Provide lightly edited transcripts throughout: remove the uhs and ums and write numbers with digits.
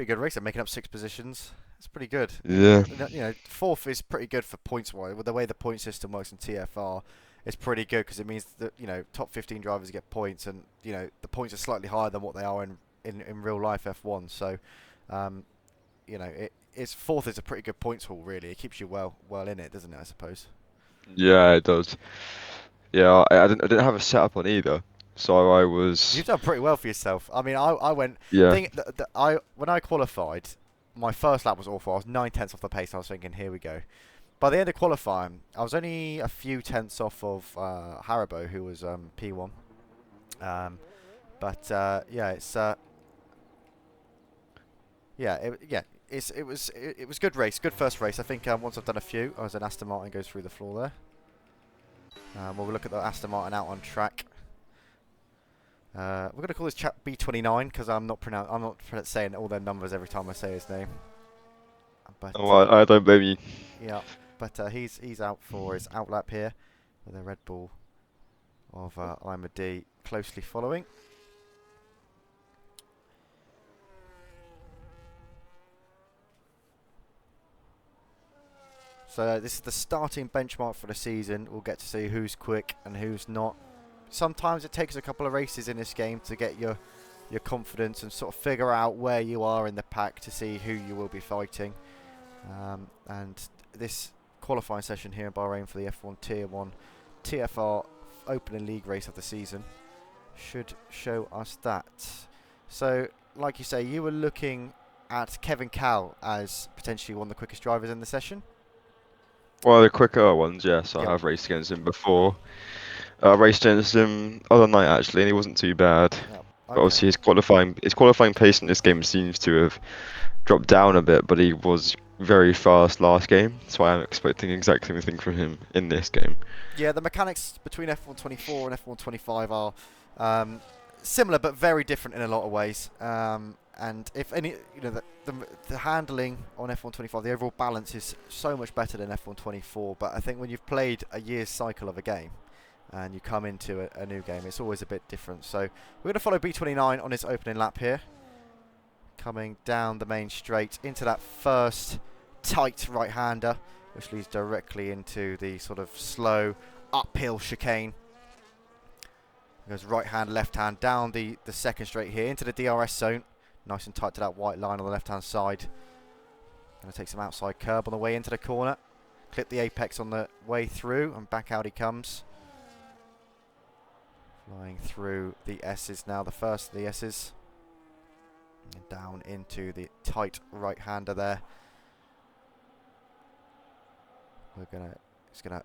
pretty good race. They're making up 6 positions. It's pretty good. Yeah. Fourth is pretty good for points wise. With the way the point system works in TFR, it's pretty good because it means that top 15 drivers get points, and the points are slightly higher than what they are in real life F1. So, um, it's fourth is a pretty good points haul. Really, it keeps you well in it, doesn't it? I suppose. Yeah, it does. Yeah, I didn't have a setup on either, so I was You've done pretty well for yourself. I mean, I went. yeah. I when I qualified, my first lap was awful. I was 9 tenths off the pace. I was thinking, here we go. By the end of qualifying, I was only a few tenths off of Haribo, who was P1. Um, yeah, it was good race, good first race. I think once I've done a few, as an Aston Martin goes through the floor there. We'll look at the Aston Martin out on track. We're gonna call this chap B29 because I'm not saying all their numbers every time I say his name. But Oh, I don't blame you. yeah, but he's out for his outlap here with a Red Bull of I'm a D closely following. So this is the starting benchmark for the season. We'll get to see who's quick and who's not. Sometimes it takes a couple of races in this game to get your confidence and sort of figure out where you are in the pack to see who you will be fighting. And this qualifying session here in Bahrain for the F1 Tier 1 TFR opening league race of the season should show us that. So, like you say, you were looking at Kevin Cal as potentially one of the quickest drivers in the session. Well, the quicker ones, yes, I Yep. have raced against him before. I raced against him other night actually, and he wasn't too bad. Yep. But Okay. obviously his qualifying pace in this game seems to have dropped down a bit, but he was very fast last game, so I am expecting exactly the same thing from him in this game. Yeah, the mechanics between F124 and F125 are similar but very different in a lot of ways. And if any, the handling on F125, the overall balance is so much better than F124. But I think when you've played a year's cycle of a game and you come into a new game, it's always a bit different. So we're going to follow B29 on his opening lap here, coming down the main straight into that first tight right-hander, which leads directly into the sort of slow uphill chicane. Goes right hand, left hand down the second straight here into the DRS zone. Nice and tight to that white line on the left hand side. Going to take some outside curb on the way into the corner. Clip the apex on the way through and back out he comes. Flying through the S's now, the first of the S's. And down into the tight right hander there. It's gonna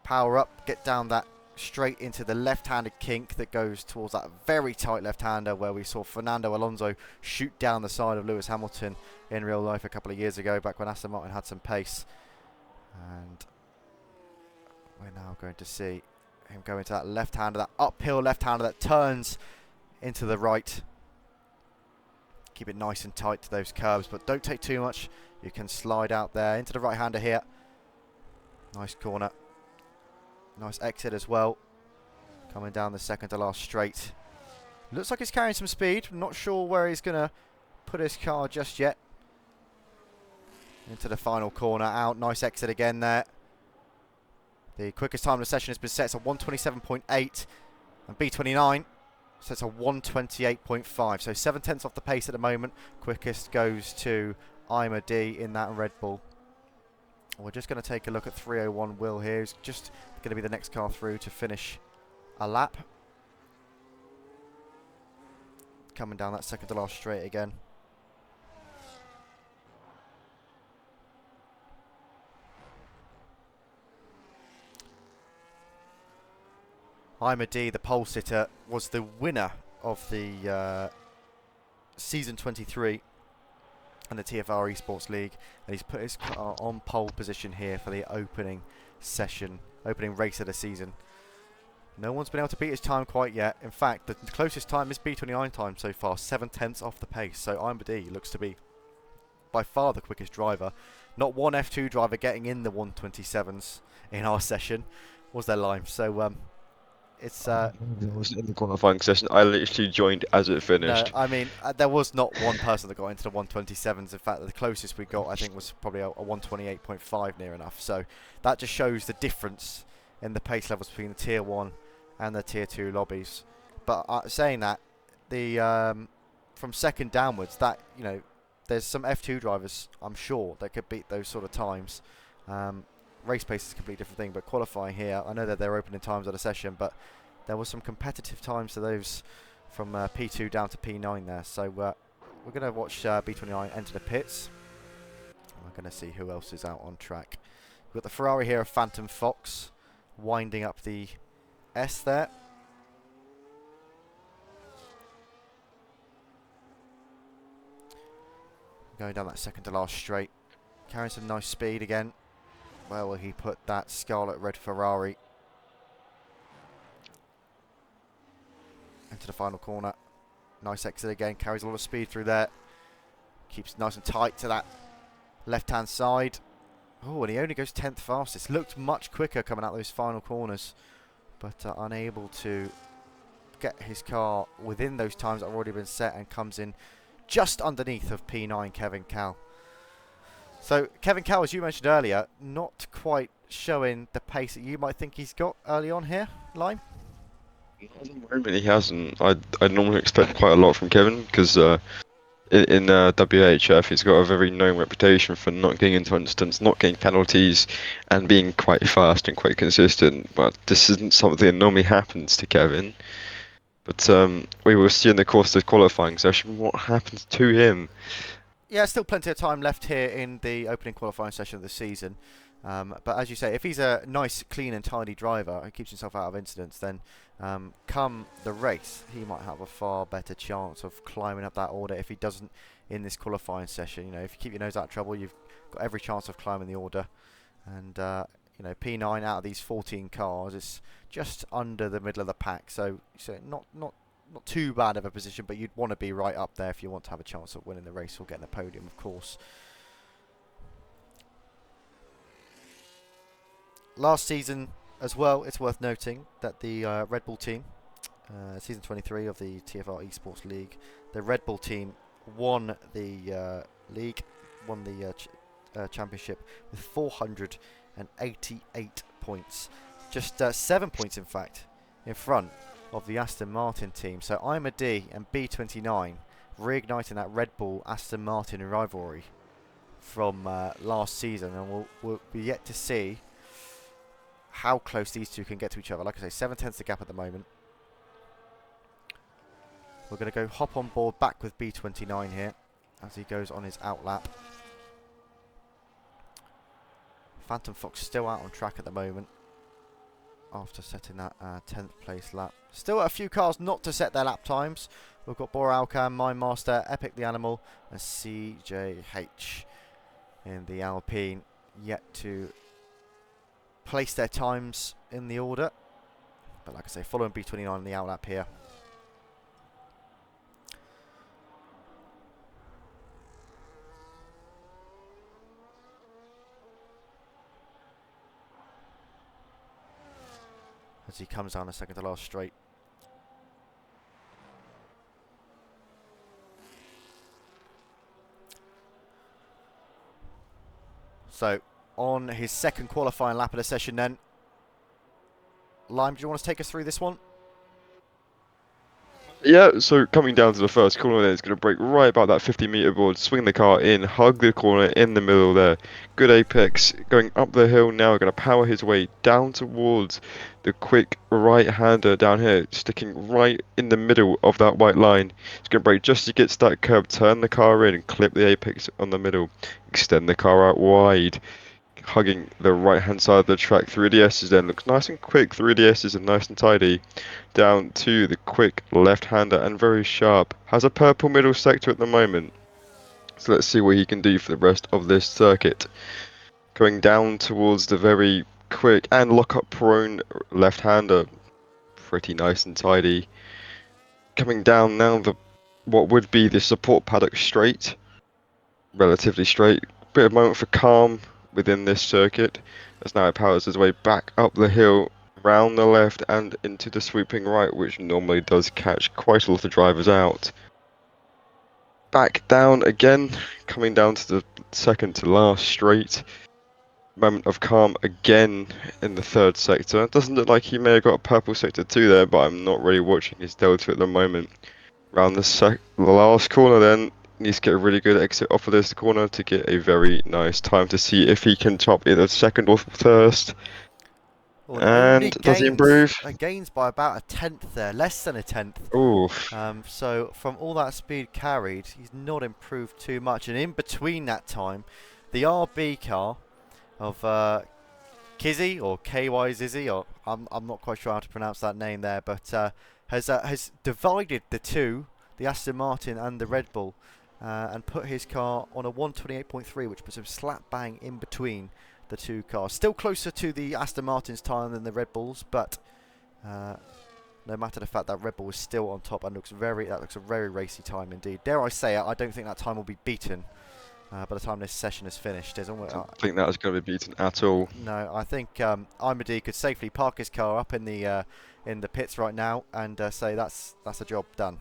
power up, get down that straight into the left-handed kink that goes towards that very tight left-hander where we saw Fernando Alonso shoot down the side of Lewis Hamilton in real life a couple of years ago, back when Aston Martin had some pace. And we're now going to see him go into that left-hander, that uphill left-hander that turns into the right. Keep it nice and tight to those curves, but don't take too much. You can slide out there into the right-hander here. Nice corner. Nice exit as well. Coming down the second to last straight. Looks like he's carrying some speed. I'm not sure where he's going to put his car just yet. Into the final corner. Out. Nice exit again there. The quickest time of the session has been set at 127.8. And B29 sets a 128.5. So 7 tenths off the pace at the moment. Quickest goes to Ima D in that Red Bull. We're just going to take a look at 301 Will here. He's just going to be the next car through to finish a lap. Coming down that second to last straight again. Ima D, the pole sitter, was the winner of the Season 23 and the TFR eSports League, and he's put his car on pole position here for the opening session, opening race of the season. No one's been able to beat his time quite yet. In fact, the closest time is B29 time so far, 7 tenths off the pace. So Ima D looks to be by far the quickest driver. Not one F2 driver getting in the 127s in our session was their line. So It's I wasn't in the qualifying session. I literally joined as it no, finished. I mean there was not one person that got into the 127s. In fact, the closest we got, I think, was probably a 128.5 near enough. So that just shows the difference in the pace levels between the tier 1 and the tier 2 lobbies. But saying that, the from second downwards, that there's some F2 drivers, I'm sure, that could beat those sort of times. Race pace is a completely different thing, but qualifying here, I know that they're opening times at a session, but there was some competitive times to those from P2 down to P9 there. So we're going to watch B29 enter the pits. We're going to see who else is out on track. We've got the Ferrari here of Phantom Fox winding up the S there. Going down that second to last straight. Carrying some nice speed again. Where will he put that scarlet red Ferrari? Into the final corner. Nice exit again. Carries a lot of speed through there. Keeps nice and tight to that left-hand side. Oh, and he only goes 10th fastest. Looked much quicker coming out those final corners. But unable to get his car within those times that have already been set, and comes in just underneath of P9 Kevin Cal. So Kevin Cal, as you mentioned earlier, not quite showing the pace that you might think he's got early on here, Lime. At the moment, he hasn't. I normally expect quite a lot from Kevin because in WHF he's got a very known reputation for not getting into incidents, not getting penalties, and being quite fast and quite consistent. But this isn't something that normally happens to Kevin. But we will see in the course of the qualifying session what happens to him. Yeah, still plenty of time left here in the opening qualifying session of the season. But as you say, if he's a nice, clean and tidy driver who keeps himself out of incidents, then come the race, he might have a far better chance of climbing up that order if he doesn't in this qualifying session. If you keep your nose out of trouble, you've got every chance of climbing the order. And, P9 out of these 14 cars is just under the middle of the pack. So not too bad of a position, but you'd want to be right up there if you want to have a chance of winning the race or getting the podium, of course. Last season as well, it's worth noting that the Red Bull team, season 23 of the TFR eSports League, the Red Bull team won the league, won the championship with 488 points. Just 7 points, in fact, in front of the Aston Martin team. So I'm a D and B29 reigniting that Red Bull Aston Martin rivalry from last season, and we'll be yet to see how close these two can get to each other. Like I say, 7/10 the gap at the moment. We're going to go hop on board back with B29 here as he goes on his out lap. Phantom Fox still out on track at the moment after setting that 10th place lap. Still a few cars not to set their lap times. We've got Oraacl, Mindmaster, Epic the Animal and CJH in the Alpine yet to place their times in the order. But like I say, following B29 in the out lap here. As he comes down a second to last straight. So, on his second qualifying lap of the session then. Lime, do you want to take us through this one? Yeah, so coming down to the first corner there, it's going to brake right about that 50-meter board, swing the car in, hug the corner in the middle there. Good apex, going up the hill now, going to power his way down towards the quick right-hander down here, sticking right in the middle of that white line. It's going to brake just as he gets that curb, turn the car in and clip the apex on the middle, extend the car out wide. Hugging the right hand side of the track, 3DSs then looks nice and quick, 3DSs and nice and tidy. Down to the quick left-hander and very sharp. Has a purple middle sector at the moment. So let's see what he can do for the rest of this circuit. Going down towards the very quick and lock-up prone left-hander. Pretty nice and tidy. Coming down now what would be the support paddock straight. Relatively straight. Bit of moment for calm within this circuit. As now it powers his way back up the hill. round the left and into the sweeping right, which normally does catch quite a lot of drivers out. Back down again, coming down to the second to last straight. Moment of calm again in the third sector. It doesn't look like he may have got a purple sector 2 there, but I'm not really watching his delta at the moment. Round the last corner then, needs to get a really good exit off of this corner to get a very nice time to see if he can top either second or first. Well, and only And does he improve? gains by about a tenth there, less than a tenth. Oof. So from all that speed carried, he's not improved too much. And in between that time, the RB car of Kizzy or KY Zizzy, or I'm not quite sure how to pronounce that name there, but has divided the two, the Aston Martin and the Red Bull, and put his car on a 128.3, which puts him slap bang in between the two cars. Still closer to the Aston Martin's time than the Red Bulls, but no matter the fact that Red Bull is still on top and looks a very racy time indeed. Dare I say it, I don't think that time will be beaten by the time this session is finished. I don't think that is going to be beaten at all. No, I think Imadi could safely park his car up in the pits right now and say that's a job done,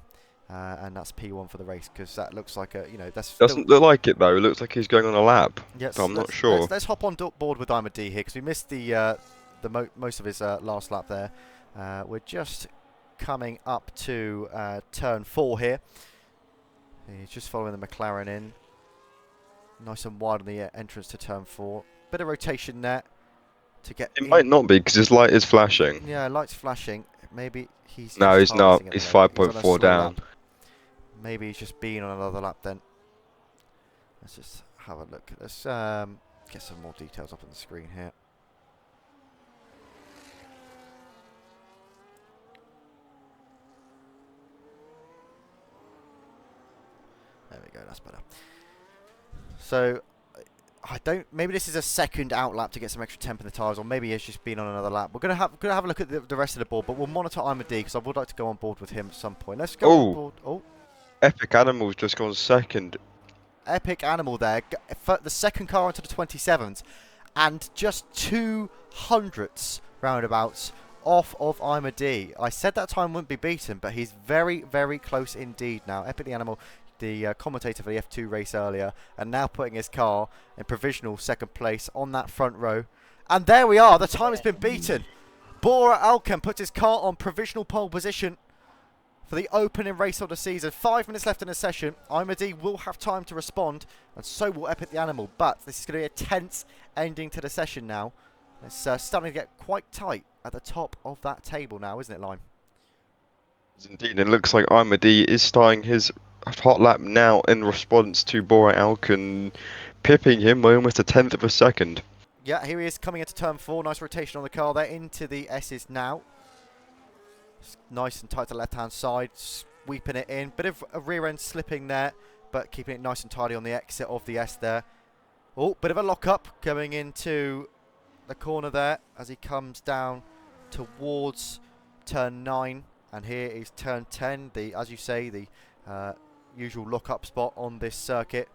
and that's P1 for the race, because that looks like a that's Doesn't look like it though. It looks like he's going on a lap. Yes, but I'm not sure. Let's hop on board with Imadi here, because we missed the most of his last lap there. We're just coming up to turn 4 here. He's just following the McLaren in. Nice and wide on the entrance to turn 4. Bit of rotation there to get. It might not be because his light is flashing. Yeah, light's flashing. Maybe he's. No, he's not. He's 5.4 down. Lap. Maybe he's just been on another lap then. Let's just have a look. Let's get some more details up on the screen here. There we go. That's better. So, maybe this is a second out lap to get some extra temp in the tyres, or maybe he's just been on another lap. We're gonna have a look at the rest of the board, but we'll monitor Imadi because I would like to go on board with him at some point. Let's go on board. Oh, Epic Animal's just gone second. Epic Animal there, the second car into the 27s, and just 200ths roundabouts off of Imadi. I said that time wouldn't be beaten, but he's very, very close indeed now. Epic the Animal, the commentator for the F2 race earlier, and now putting his car in provisional second place on that front row. And there we are, the time has been beaten. Oraacl puts his car on provisional pole position for the opening race of the season. 5 minutes left in the session. Imadi will have time to respond, and so will Epic the Animal. But this is going to be a tense ending to the session now. It's starting to get quite tight at the top of that table now, isn't it, Lime? Indeed, it looks like Imadi is starting his hot lap now in response to Oraacl and pipping him by almost a tenth of a second. Yeah, here he is coming into turn 4. Nice rotation on the car there into the S's now. Nice and tight to the left-hand side, sweeping it in. Bit of a rear end slipping there, but keeping it nice and tidy on the exit of the S there. Oh, bit of a lock-up going into the corner there as he comes down towards turn 9. And here is turn 10, as you say, the usual lock-up spot on this circuit.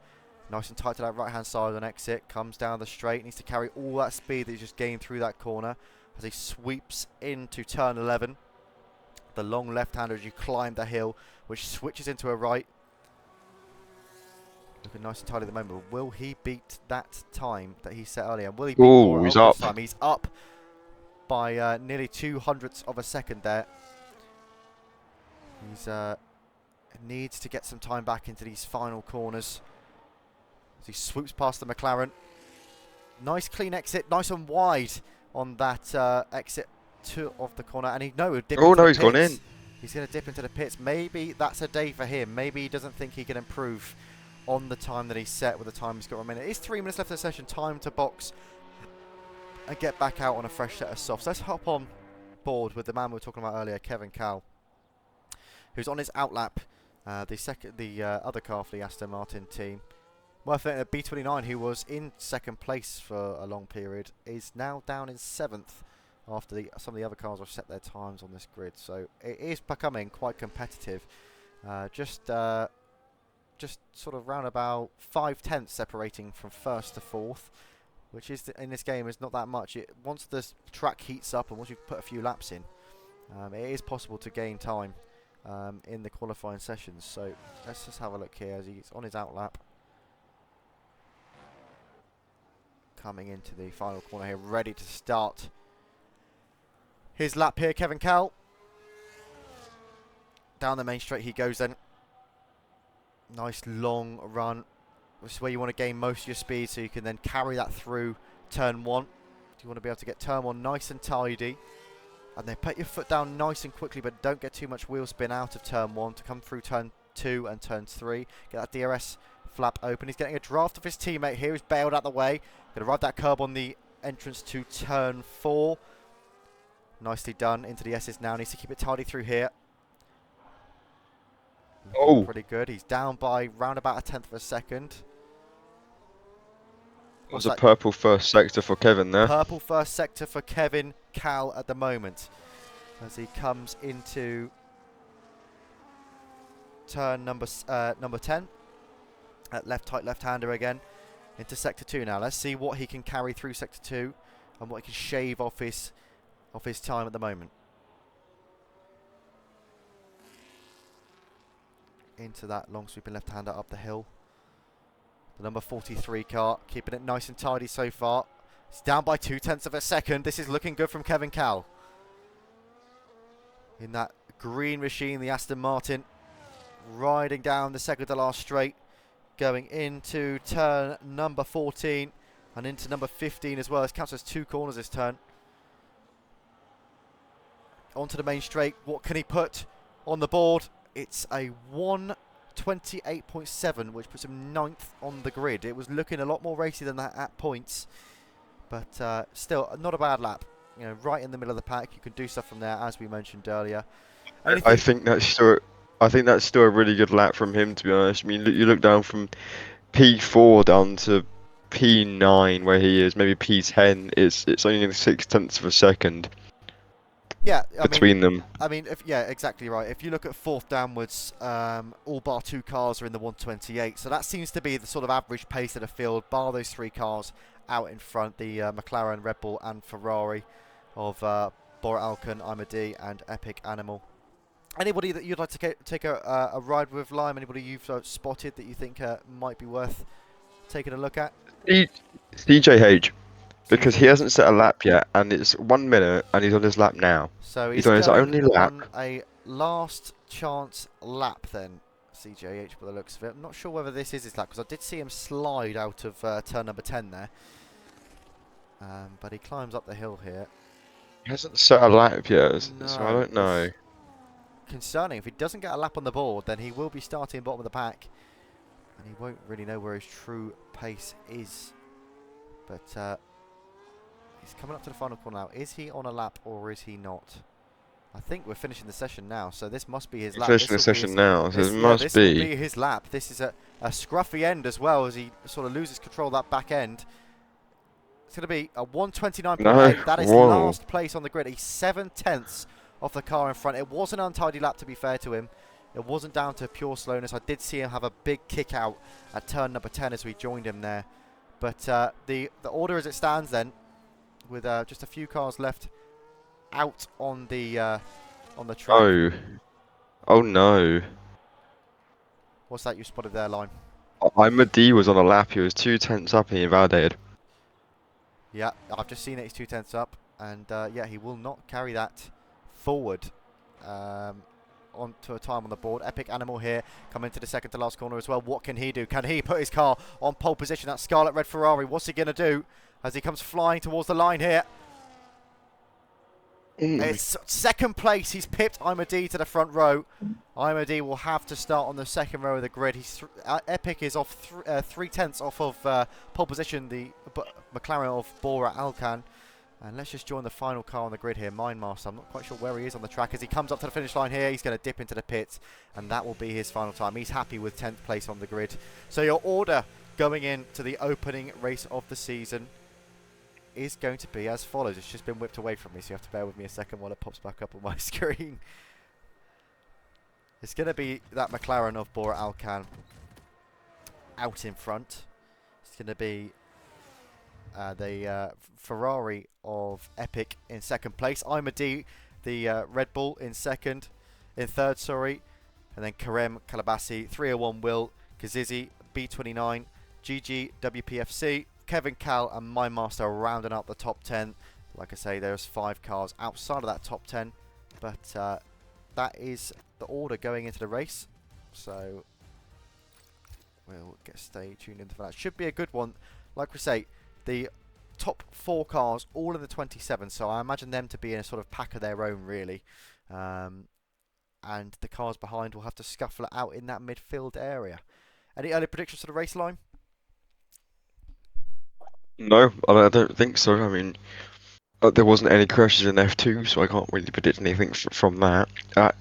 Nice and tight to that right-hand side on exit. Comes down the straight, needs to carry all that speed that he's just gained through that corner as he sweeps into turn 11. The long left-hander as you climb the hill, which switches into a right. Looking nice and tidy at the moment. But will he beat that time that he set earlier? Will he beat he's up. Time? He's up by nearly 200ths of a second there. He's needs to get some time back into these final corners as he swoops past the McLaren. Nice clean exit, nice and wide on that exit of the corner, and he's gone in. He's going to dip into the pits. Maybe that's a day for him. Maybe he doesn't think he can improve on the time that he's set with the time he's got remaining. It is 3 minutes left in the session. Time to box and get back out on a fresh set of softs. Let's hop on board with the man we were talking about earlier, Kevin Cowell, who's on his outlap. The other car for the Aston Martin team. Worth it, B29, who was in second place for a long period, is now down in 7th after some of the other cars have set their times on this grid. So it is becoming quite competitive. Just sort of round about 5 tenths separating from 1st to 4th, which is in this game is not that much. Once the track heats up and once you put a few laps in, it is possible to gain time in the qualifying sessions. So let's just have a look here as he's on his out lap. Coming into the final corner here, ready to start his lap here, Kevin Cal. Down the main straight he goes then. Nice long run. This is where you want to gain most of your speed so you can then carry that through turn 1. You want to be able to get turn 1 nice and tidy. And then put your foot down nice and quickly, but don't get too much wheel spin out of turn 1 to come through turn 2 and turn 3. Get that DRS flap open. He's getting a draft of his teammate here. He's bailed out the way. Going to ride that curb on the entrance to turn 4. Nicely done into the S's now. Needs to keep it tidy through here. Oh, Pretty good. He's down by round about a tenth of a second. it was a purple first sector for Kevin there. Purple first sector for Kevin Cal at the moment as he comes into turn number 10. Left tight left-hander again into sector 2 now. Let's see what he can carry through sector 2 and what he can shave off his time at the moment. Into that long sweeping left-hander up the hill. The number 43 car, keeping it nice and tidy so far. It's down by 0.2 of a second. This is looking good from Kevin Cal. In that green machine, the Aston Martin, riding down the second to last straight, going into turn number 14 and into number 15 as well. This counts as 2 corners this turn. Onto the main straight. What can he put on the board? It's a 1:28.7, which puts him 9th on the grid. It was looking a lot more racy than that at points, but still not a bad lap. You know, right in the middle of the pack. You can do stuff from there, as we mentioned earlier. I think that's still a really good lap from him, to be honest. I mean, you look down from P4 down to P9 where he is, maybe P10. It's only 0.6 of a second. Yeah, between them. I mean, yeah, exactly right. If you look at 4th downwards, all bar 2 cars are in the 1:28. So that seems to be the sort of average pace of the field, bar those 3 cars out in front, the McLaren, Red Bull and Ferrari of Oraacl, Imad and Epic Animal. Anybody that you'd like to take a ride with, Lime? Anybody you've spotted that you think might be worth taking a look at? CJH. Because he hasn't set a lap yet, and it's 1 minute, and he's on his lap now. So he's on his only lap. On a last chance lap then, CJH, by the looks of it. I'm not sure whether this is his lap, because I did see him slide out of turn number 10 there. But he climbs up the hill here. He hasn't set a lap yet, No, so I don't know. Concerning. If he doesn't get a lap on the board, then he will be starting bottom of the pack. And he won't really know where his true pace is. But he's coming up to the final corner now. Is he on a lap or is he not? I think we're finishing the session now, so this must be his lap. Finishing the session now, so this must will be his lap. This is a scruffy end as well as he sort of loses control of that back end. It's going to be a 1:29.8. No. That is Whoa. last place on the grid. He's 7/10 off the car in front. It was an untidy lap, to be fair to him. It wasn't down to pure slowness. I did see him have a big kick out at turn number 10 as we joined him there. But the order as it stands then, with just a few cars left out on the track. Oh no. What's that you spotted there, Line? Imad was on a lap. He was 2/10 up and he invalidated. Yeah, I've just seen it. He's 2/10 up, and yeah, he will not carry that forward onto a time on the board. Epic Animal here, coming to the second to last corner as well. What can he do? Can he put his car on pole position? That Scarlet Red Ferrari. What's he going to do as he comes flying towards the line here? It's second place. He's pipped Imad to the front row. Imad will have to start on the second row of the grid. He's Epic is off 3/10 off of pole position, the McLaren of Oraacl. And let's just join the final car on the grid here, Mindmaster. I'm not quite sure where he is on the track. As he comes up to the finish line here, he's going to dip into the pits, and that will be his final time. He's happy with 10th place on the grid. So your order going into the opening race of the season is going to be as follows. It's just been whipped away from me, so you have to bear with me a second while it pops back up on my screen. It's going to be that McLaren of Oraacl out in front. It's going to be The Ferrari of Epic in second place. I'm a D, the Red Bull in third, sorry. And then Karem Kalabasi, 301 Will, Kazizi, B29, GG, WPFC, Kevin Cal, and My Master rounding out the top 10. Like I say, there's 5 cars outside of that top 10, but that is the order going into the race. So we'll stay tuned into that. Should be a good one. Like we say, the top 4 cars all in the 27, so I imagine them to be in a sort of pack of their own, really. And the cars behind will have to scuffle it out in that midfield area. Any early predictions for the race line? No, I don't think so. I mean, there wasn't any crashes in F2, so I can't really predict anything from that.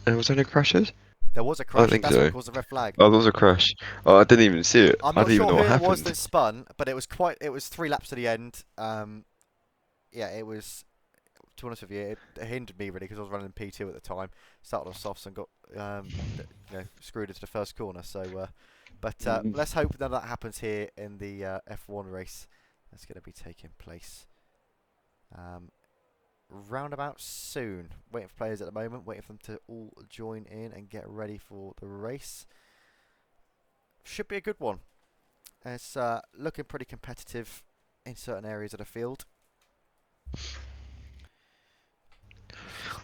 Was there any crashes? There was a I don't crash. think That's so. what caused the red flag. Oh, there was a crash. Oh, I didn't even see it. I'm I not didn't even sure know who what it was that happened. spun, but it was 3 laps to the end. Yeah, it was. To be honest with you, it hindered me really because I was running P2 at the time. Started off softs and got screwed into the first corner. So, let's hope none of that happens here in the F1 race that's going to be taking place roundabout soon. Waiting for players at the moment, waiting for them to all join in and get ready for the race. Should be a good one. It's looking pretty competitive in certain areas of the field.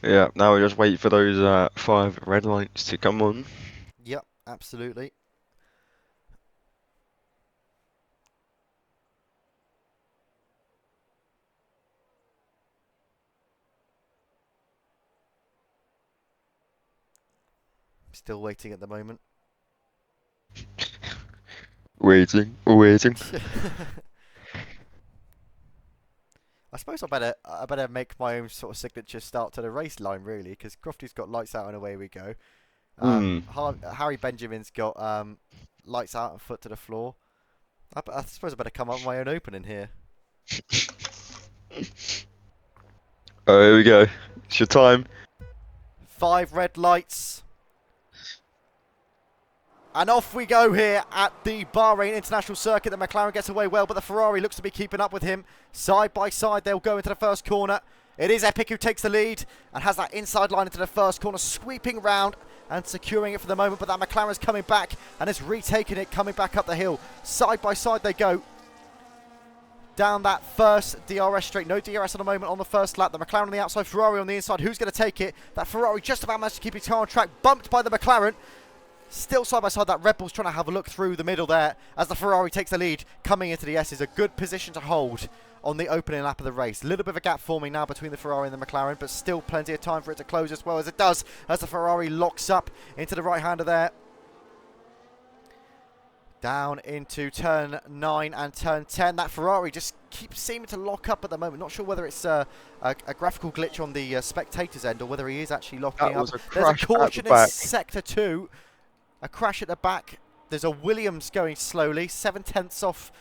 Yeah, now we just wait for those 5 red lights to come on. Yep, absolutely. Still waiting at the moment. Waiting. I suppose I better make my own sort of signature start to the race line really, because Crofty's got lights out and away we go. Harry Benjamin's got lights out and foot to the floor. I suppose I better come up with my own opening here. Oh, here we go. It's your time. 5 red lights. And off we go here at the Bahrain International Circuit. The McLaren gets away well, but the Ferrari looks to be keeping up with him. Side by side, they'll go into the first corner. It is Epic who takes the lead and has that inside line into the first corner, sweeping round and securing it for the moment. But that McLaren's coming back and is retaking it, coming back up the hill. Side by side they go. Down that first DRS straight. No DRS at the moment on the first lap. The McLaren on the outside, Ferrari on the inside. Who's going to take it? That Ferrari just about managed to keep his car on track. Bumped by the McLaren. Still side by side, that Red Bull's trying to have a look through the middle there as the Ferrari takes the lead. Coming into the S is a good position to hold on the opening lap of the race. A little bit of a gap forming now between the Ferrari and the McLaren, but still plenty of time for it to close as well as it does as the Ferrari locks up into the right-hander there. Down into turn 9 and turn 10. That Ferrari just keeps seeming to lock up at the moment. Not sure whether it's a graphical glitch on the spectator's end or whether he is actually locking up. There's a caution in Sector 2. A crash at the back. There's a Williams going slowly. 7/10 off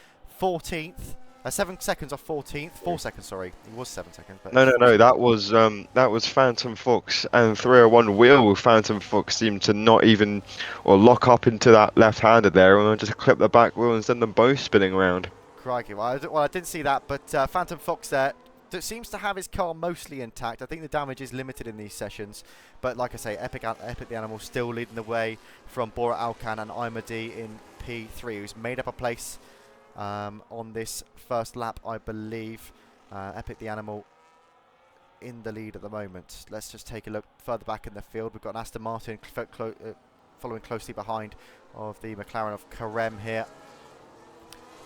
14th. 7 seconds off 14th. 4 seconds, sorry. It was 7 seconds. But No. That was Phantom Fox and 301 Will. Phantom Fox seemed to not even lock up into that left-hander there, and just clip the back wheel and send them both spinning around. Crikey. Well, I didn't see that, but Phantom Fox there seems to have his car mostly intact. I think the damage is limited in these sessions, but like I say, Epic the Animal still leading the way from Oraacl and Imadi in P3, who's made up a place on this first lap, I believe. Epic the Animal in the lead at the moment. Let's just take a look further back in the field. We've got an Aston Martin following closely behind of the McLaren of Karem here.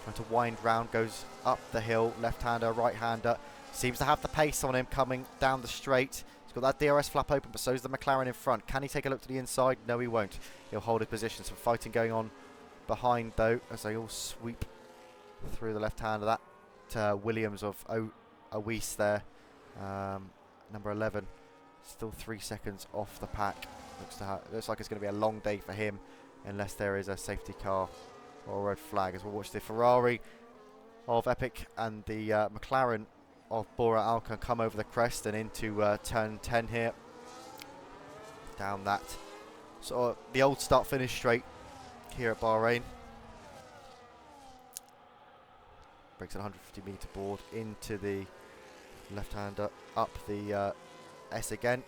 Trying to wind round, goes up the hill, left-hander, right-hander. Seems to have the pace on him coming down the straight. He's got that DRS flap open, but so is the McLaren in front. Can he take a look to the inside? No, he won't. He'll hold his position. Some fighting going on behind, though, as they all sweep through the left-hander. That Williams of Owis there, number 11, still 3 seconds off the pack. Looks like it's going to be a long day for him, unless there is a safety car or a red flag. As we'll watch the Ferrari of Epic and the McLaren of Oraacl come over the crest and into turn 10 here. Down that sort of the old start-finish straight here at Bahrain. breaks an 150-meter board into the left-hander, up the S again.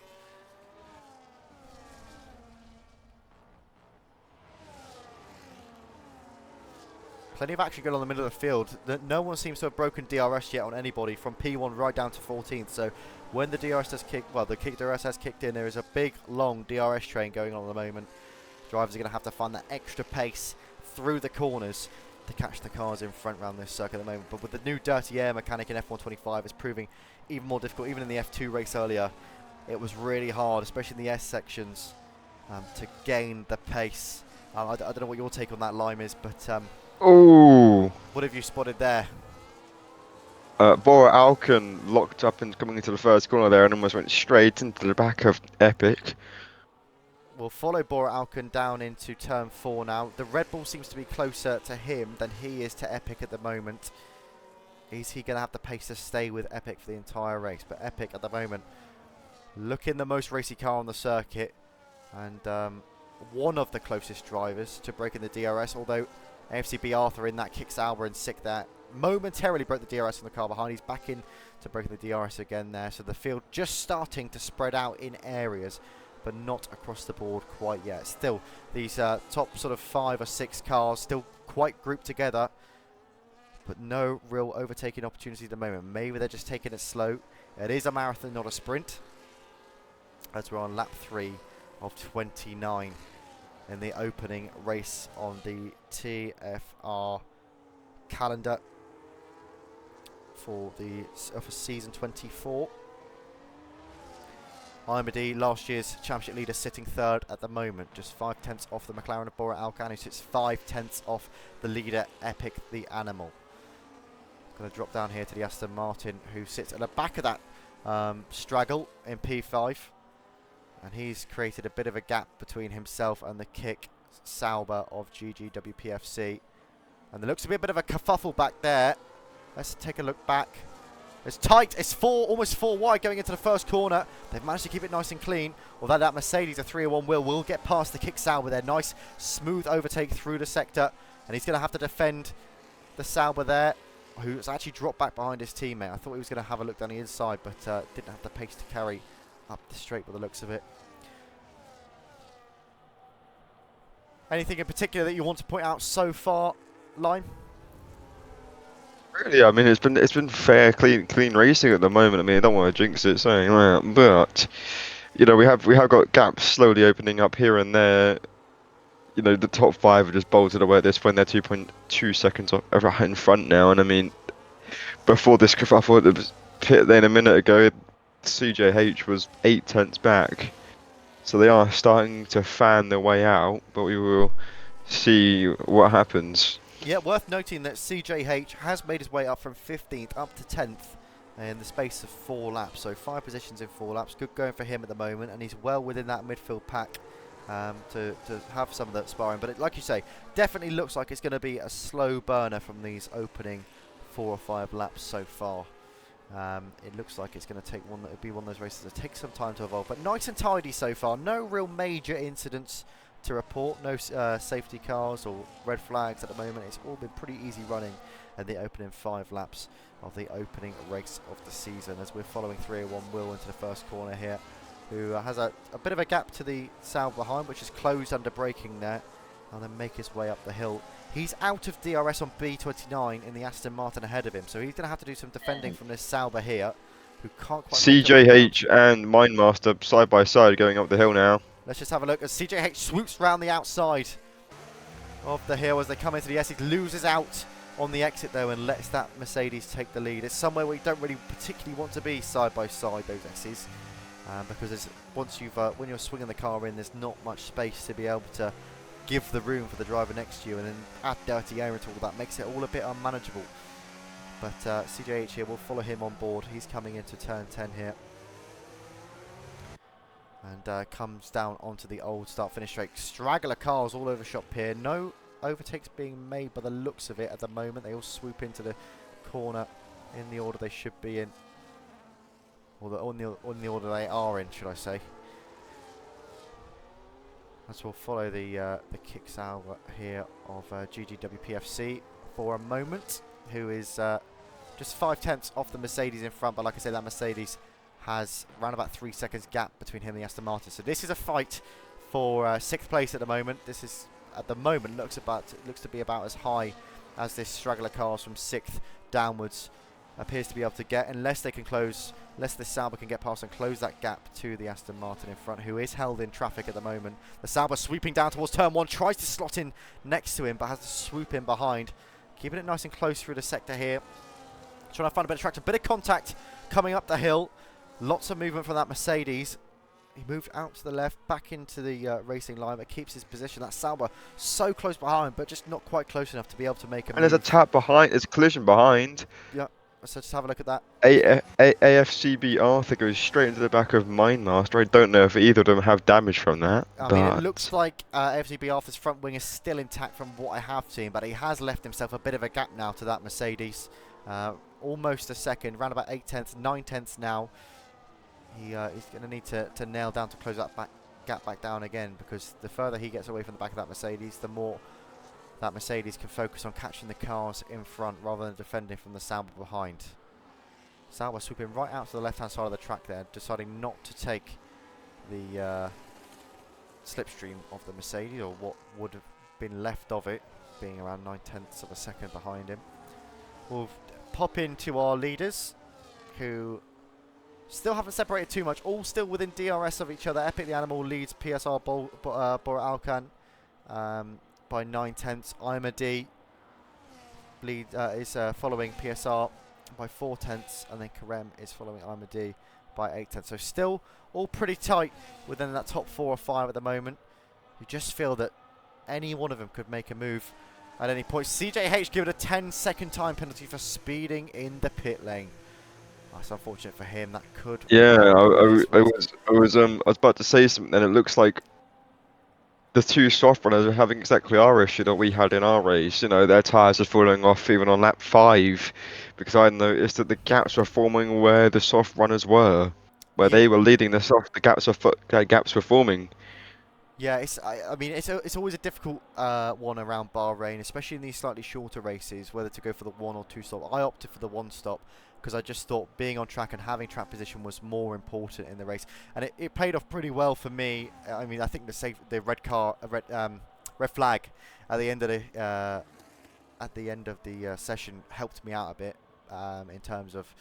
Plenty of action going on in the middle of the field. No one seems to have broken DRS yet on anybody from P1 right down to 14th. So when the DRS has kicked, well, the DRS has kicked in, there is a big, long DRS train going on at the moment. Drivers are going to have to find that extra pace through the corners to catch the cars in front around this circuit at the moment. But with the new dirty air mechanic in F125, it's proving even more difficult. Even in the F2 race earlier, it was really hard, especially in the S sections, to gain the pace. I don't know what your take on that, Lime, is, but Oh, what have you spotted there? Oraacl locked up and coming into the first corner there and almost went straight into the back of Epic. We'll follow Oraacl down into turn 4 now. The Red Bull seems to be closer to him than he is to Epic at the moment. Is he going to have the pace to stay with Epic for the entire race? But Epic at the moment looking the most racy car on the circuit, and one of the closest drivers to breaking the DRS, although AFCB Arthur in that kicks Albert in 6th there. Momentarily broke the DRS on the car behind. He's back in to breaking the DRS again there. So the field just starting to spread out in areas, but not across the board quite yet. Still, these top sort of 5 or 6 cars still quite grouped together, but no real overtaking opportunity at the moment. Maybe they're just taking it slow. It is a marathon, not a sprint, as we're on lap 3 of 29 in the opening race on the TFR calendar for season 24. Imadi, last year's championship leader, sitting 3rd at the moment, just 5/10 off the McLaren of Oraacl, who sits 5/10 off the leader Epic the Animal. Going to drop down here to the Aston Martin, who sits at the back of that straggle in P5, and he's created a bit of a gap between himself and the kick Sauber of GGWPFC, and there looks to be a bit of a kerfuffle back there. Let's take a look back. It's tight. It's almost 4 wide going into the first corner. They've managed to keep it nice and clean. Although that Mercedes, a 301 will get past the kick Sauber there. Nice, smooth overtake through the sector. And he's going to have to defend the Sauber there, who's actually dropped back behind his teammate. I thought he was going to have a look down the inside, but didn't have the pace to carry up the straight by the looks of it. Anything in particular that you want to point out so far, Lime? Really, I mean, it's been fair, clean racing at the moment. I mean, I don't want to jinx it saying that, but you know, we have got gaps slowly opening up here and there. You know, the top 5 are just bolted away at this point. They're 2.2 seconds right in front now, and I mean, before this kerfuffle at the pit lane a minute ago, CJH was 8/10 back, so they are starting to fan their way out. But we will see what happens. Yeah, worth noting that CJH has made his way up from 15th up to 10th in the space of 4 laps. So 5 positions in 4 laps. Good going for him at the moment, and he's well within that midfield pack to have some of that sparring. But like you say, definitely looks like it's going to be a slow burner from these opening 4 or 5 laps so far. It looks like it's going to take be one of those races that take some time to evolve, but nice and tidy so far. No real major incidents to report, no safety cars or red flags at the moment. It's all been pretty easy running in the opening 5 laps of the opening race of the season, as we're following 301 Will into the first corner here, who has a bit of a gap to the Sauber behind, which is closed under braking there, and then make his way up the hill. He's out of DRS on B29 in the Aston Martin ahead of him, so he's going to have to do some defending from this Sauber here, who can't quite make CJH and Mindmaster side by side going up the hill now. Let's just have a look as CJH swoops round the outside of the hill as they come into the S. He loses out on the exit though and lets that Mercedes take the lead. It's somewhere where you don't really particularly want to be side by side, those S's, because when you're swinging the car in, there's not much space to be able to give the room for the driver next to you, and then add dirty air into all that makes it all a bit unmanageable. But CJH here, will follow him on board. He's coming into turn 10 here. And comes down onto the old start-finish straight. Straggler cars all over Shop Pier. No overtakes being made by the looks of it at the moment. They all swoop into the corner in the order they should be in. Or on the order they are in, should I say. As we'll follow the kicks out here of GGWPFC for a moment. who is just 5/10 off the Mercedes in front. But like I say, that Mercedes has around about 3 seconds gap between him and the Aston Martin. So this is a fight for 6th place at the moment. This is, at the moment, looks to be about as high as this straggler cars from 6th downwards appears to be able to get, unless they can close, unless the Sauber can get past and close that gap to the Aston Martin in front, who is held in traffic at the moment. The Sauber sweeping down towards turn 1, tries to slot in next to him, but has to swoop in behind, keeping it nice and close through the sector here. Trying to find a bit of traction, bit of contact coming up the hill. Lots of movement from that Mercedes. He moved out to the left, back into the racing line, but keeps his position. That Sauber so close behind, but just not quite close enough to be able to make a move. And there's a tap behind, there's a collision behind. Yeah, so just have a look at that. AFCB Arthur goes straight into the back of Mindmaster. I don't know if either of them have damage from that. I mean, it looks like AFCB Arthur's front wing is still intact from what I have seen, but he has left himself a bit of a gap now to that Mercedes. Almost a second, around about 8/10, 9/10 now. He's going to need to nail down to close that gap back down again, because the further he gets away from the back of that Mercedes, the more that Mercedes can focus on catching the cars in front rather than defending from the Sauber behind. Sauber sweeping right out to the left-hand side of the track there, deciding not to take the slipstream of the Mercedes, or what would have been left of it, being around 9/10 of a second behind him. We'll pop into our leaders, who still haven't separated too much, all still within DRS of each other. Epic the Animal leads PSR Oraacl by 9/10. IMAD is following PSR by 4/10, and then Karem is following IMAD by 8/10. So still all pretty tight within that top 4 or 5 at the moment. You just feel that any one of them could make a move at any point. CJH given a 10-second time penalty for speeding in the pit lane. That's unfortunate for him. That could. Yeah, I was about to say something, and it looks like the two soft runners are having exactly our issue that we had in our race. You know, their tyres are falling off even on lap 5, because I noticed that the gaps were forming where the soft runners were, where they were leading the soft. The gaps were forming. Yeah, I mean, it's always a difficult one around Bahrain, especially in these slightly shorter races, whether to go for the 1 or 2 stop. I opted for the 1 stop because I just thought being on track and having track position was more important in the race, and it paid off pretty well for me. I mean, I think the red flag at the end of the session helped me out a bit in terms of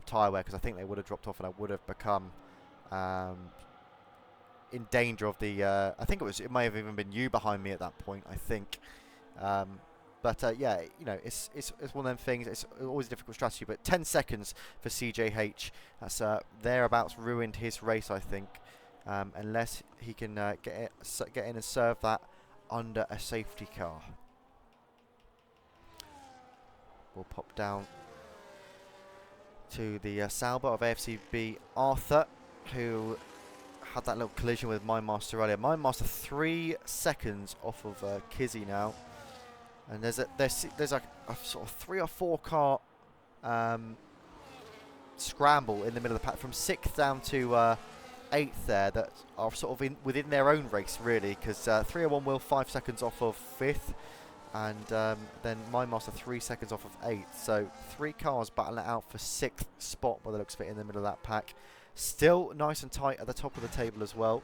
tyre wear, because I think they would have dropped off and I would have become in danger of the I think it may have even been you behind me at that point, I think. But yeah, you know, it's one of them things. It's always a difficult strategy, but 10 seconds for CJH, that's thereabouts ruined his race, I think, unless he can get in and serve that under a safety car. We'll pop down to the Sauber of AFCB Arthur, who had that little collision with Mindmaster earlier. Mindmaster 3 seconds off of Kizzy now, and there's a sort of 3 or 4 car scramble in the middle of the pack from 6th down to 8th there, that are sort of within their own race really, because 301 will 5 seconds off of 5th, and then Mindmaster 3 seconds off of 8th. So 3 cars battling it out for 6th spot by the looks of it in the middle of that pack. Still nice and tight at the top of the table as well.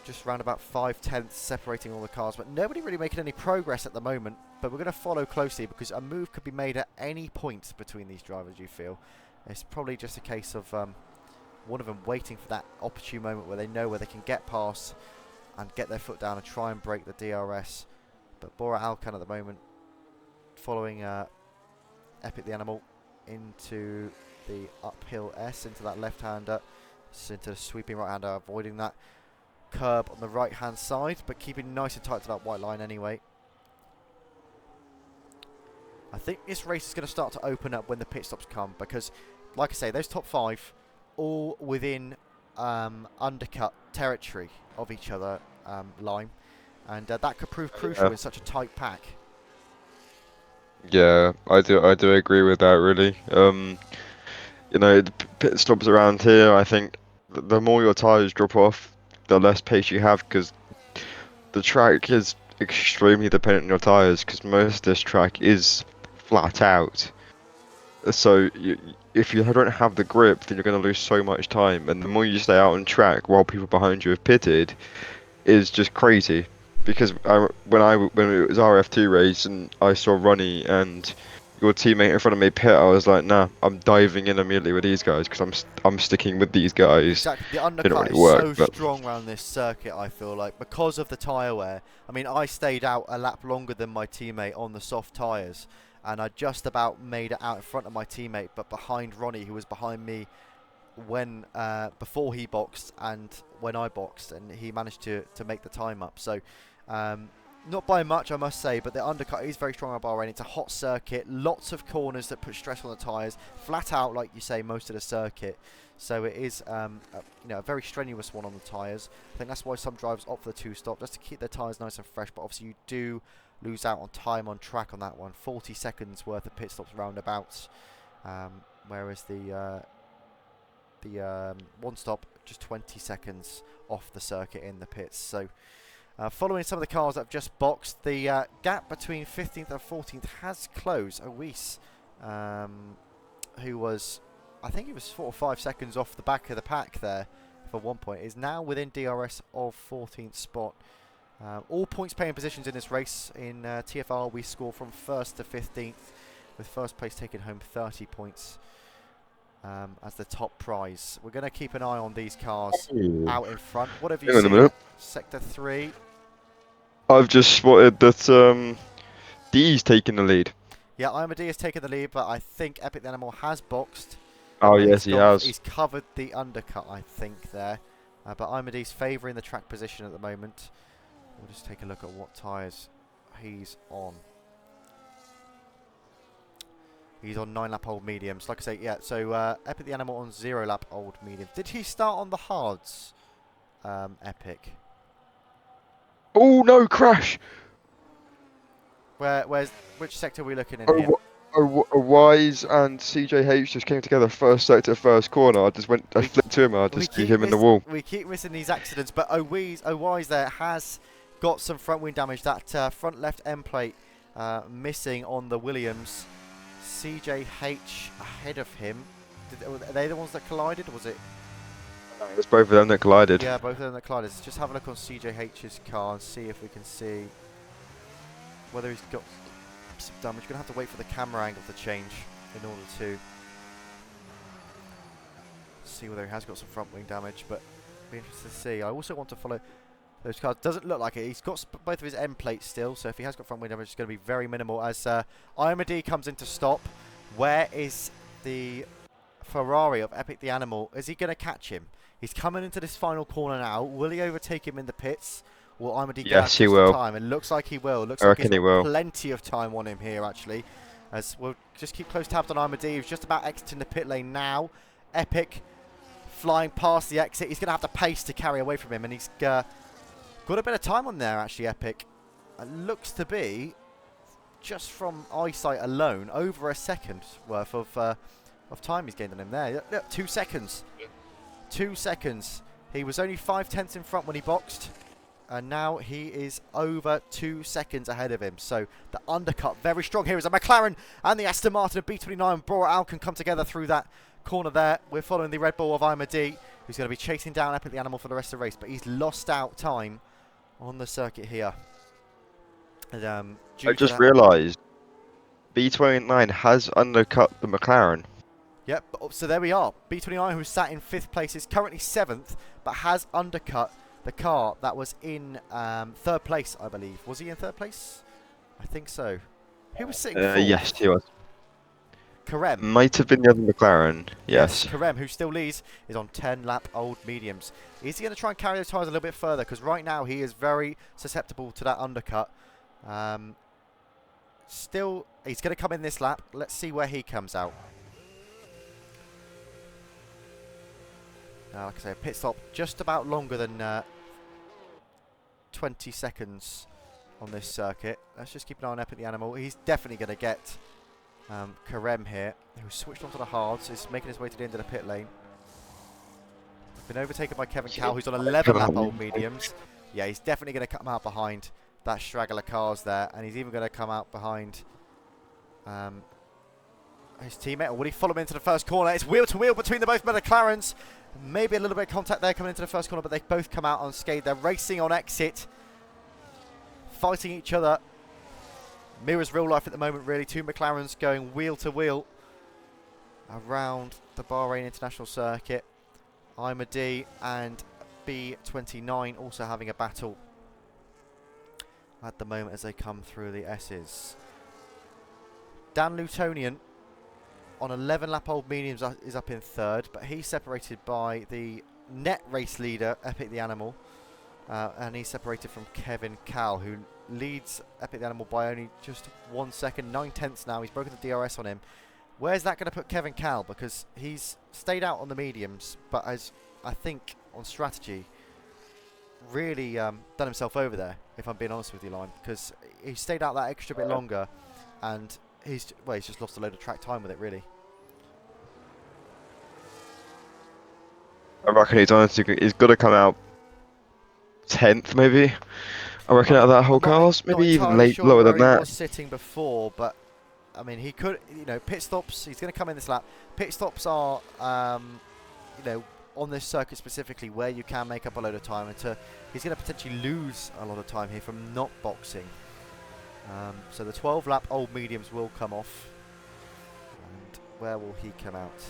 Just around about 5/10 separating all the cars, but nobody really making any progress at the moment. But we're going to follow closely, because a move could be made at any point between these drivers, you feel. It's probably just a case of one of them waiting for that opportune moment where they know where they can get past and get their foot down and try and break the DRS. But Oraacl at the moment following Epic the Animal into the uphill S, into that left-hander, into the sweeping right-hander, avoiding that curb on the right-hand side, but keeping nice and tight to that white line anyway. I think this race is going to start to open up when the pit stops come, because, like I say, those top 5 all within undercut territory of each other line, and that could prove crucial in such a tight pack. Yeah, I do agree with that, really. You know, the pit stops around here, I think the more your tyres drop off, the less pace you have, because the track is extremely dependent on your tyres, because most of this track is flat out. So if you don't have the grip, then you're going to lose so much time. And the more you stay out on track while people behind you have pitted, is just crazy. Because when it was RF2 race and I saw Ronnie and your teammate in front of me pit, I was like, nah, I'm diving in immediately with these guys because I'm sticking with these guys. Exactly. The Didn't undercut really is work, so but strong around this circuit, I feel like, because of the tyre wear. I mean, I stayed out a lap longer than my teammate on the soft tyres, and I just about made it out in front of my teammate, but behind Ronnie, who was behind me when before he boxed and when I boxed, and he managed to make the time up. So not by much, I must say, but the undercut is very strong on Bahrain. It's a hot circuit, lots of corners that put stress on the tyres, flat out, like you say, most of the circuit. So it is a very strenuous one on the tyres. I think that's why some drivers opt for the two-stop, just to keep their tyres nice and fresh. But obviously you do lose out on time on track on that one. 40 seconds worth of pit stops roundabouts, whereas the one stop just 20 seconds off the circuit in the pits. So following some of the cars that have just boxed, the gap between 15th and 14th has closed. Oise, who was, I think he was 4 or 5 seconds off the back of the pack there for one point, is now within DRS of 14th spot. All points paying positions in this race. In TFR we score from 1st to 15th, with first place taking home 30 points as the top prize. We're going to keep an eye on these cars out in front. What have you hang on a seen? minute. Sector 3. I've just spotted that D's taking the lead. Yeah, IMD has taken the lead, but I think Epic the Animal has boxed. Oh yes, he has. He's covered the undercut, I think, there. But IMD's favouring the track position at the moment. We'll just take a look at what tyres he's on. He's on 9-lap old mediums. Like I say, yeah, so Epic the Animal on 0-lap old mediums. Did he start on the hards, Epic? Oh no, crash! Which sector are we looking in here? Wise and CJH just came together first sector, first corner. I flipped to him, I just see him in the wall. We keep missing these accidents, but Owise there has got some front wing damage. That front left end plate missing on the Williams. CJH ahead of him. Are they the ones that collided, or was it? It's both of them that collided. Yeah, both of them that collided. Let's just have a look on CJH's car and see if we can see whether he's got some damage. We're going to have to wait for the camera angle to change in order to see whether he has got some front wing damage, but be interested to see. I also want to follow those cars. Doesn't look like it. He's got both of his end plates still, so if he has got front wing damage, it's going to be very minimal. As IMD comes in to stop, where is the Ferrari of Epic the Animal? Is he going to catch him? He's coming into this final corner now. Will he overtake him in the pits? Will IMD get out just in time? It looks like he will. Looks like he's got plenty of time on him here, actually. As we'll just keep close tabs on IMD. He's just about exiting the pit lane now. Epic flying past the exit. He's going to have to pace to carry away from him, and he's got a bit of time on there, actually, Epic. It looks to be, just from eyesight alone, over a second worth of time he's gained on him there. Look, 2 seconds. 2 seconds. He was only 5/10 in front when he boxed, and now he is over 2 seconds ahead of him. So the undercut very strong here as a McLaren and the Aston Martin of B29 Oraacl can come together through that corner there. We're following the Red Bull of Imadi, who's going to be chasing down Epic the Animal for the rest of the race, but he's lost out time on the circuit here. And, I just realised B29 has undercut the McLaren. Yep, so there we are. B29, who's sat in 5th place, is currently 7th, but has undercut the car that was in 3rd place, I believe. Was he in 3rd place? I think so. Who was sitting 4th? Yes, he was. Karem. Might have been the other McLaren, yes. Karem, who still leads, is on 10-lap old mediums. Is he going to try and carry those tyres a little bit further? Because right now he is very susceptible to that undercut. Still, he's going to come in this lap. Let's see where he comes out. Like I say, a pit stop just about longer than 20 seconds on this circuit. Let's just keep an eye on Epic the Animal. He's definitely going to get Karem here, who switched onto the hards, is making his way to the end of the pit lane. Been overtaken by Kevin Cow, who's on 11-lap old mediums. Yeah, he's definitely going to come out behind that straggler cars there, and he's even going to come out behind His teammate, or will he follow him into the first corner? It's wheel to wheel between the both McLarens. Maybe a little bit of contact there coming into the first corner, but they both come out unscathed. They're racing on exit, fighting each other. Mirrors real life at the moment, really. Two McLarens going wheel to wheel around the Bahrain International Circuit. Imad and B29 also having a battle at the moment as they come through the S's. Dan Lutonian on 11 lap old mediums is up in third, but he's separated by the net race leader, Epic the Animal, and he's separated from Kevin Cal, who leads Epic the Animal by only just 1 second, 9/10 now. He's broken the DRS on him. Where's that going to put Kevin Cal? Because he's stayed out on the mediums, but as I think on strategy, really done himself over there, if I'm being honest with you, Lime, because he stayed out that extra bit longer, and he's just lost a load of track time with it, really. I reckon he's got to come out 10th, maybe. I reckon out of that whole cars, maybe even lower than that. He was sitting before, but I mean, he could, pit stops. He's going to come in this lap. Pit stops are, on this circuit specifically, where you can make up a load of time, and he's going to potentially lose a lot of time here from not boxing. So the 12 lap old mediums will come off, and where will he come out?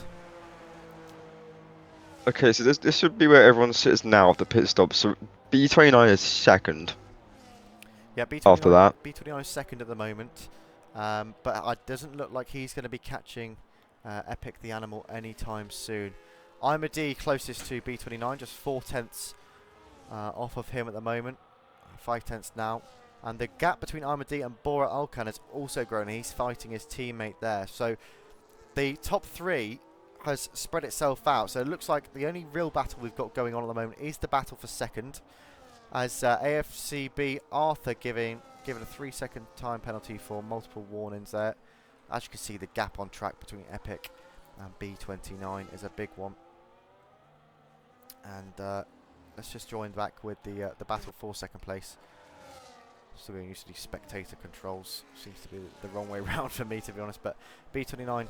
Okay, so this should be where everyone sits now after pit stop. So B29 is second. Yeah, B29, after that. B29 is second at the moment, but it doesn't look like he's going to be catching Epic the Animal anytime soon. Imad closest to B29, just 4/10 off of him at the moment, 5/10 now. And the gap between Imad and Oraacl has also grown. He's fighting his teammate there. So the top three has spread itself out. So it looks like the only real battle we've got going on at the moment is the battle for second, as AFCB Arthur given a 3-second time penalty for multiple warnings there. As you can see, the gap on track between Epic and B29 is a big one. And let's just join back with the battle for second place. Still getting used to these spectator controls. Seems to be the wrong way around for me, to be honest. But B29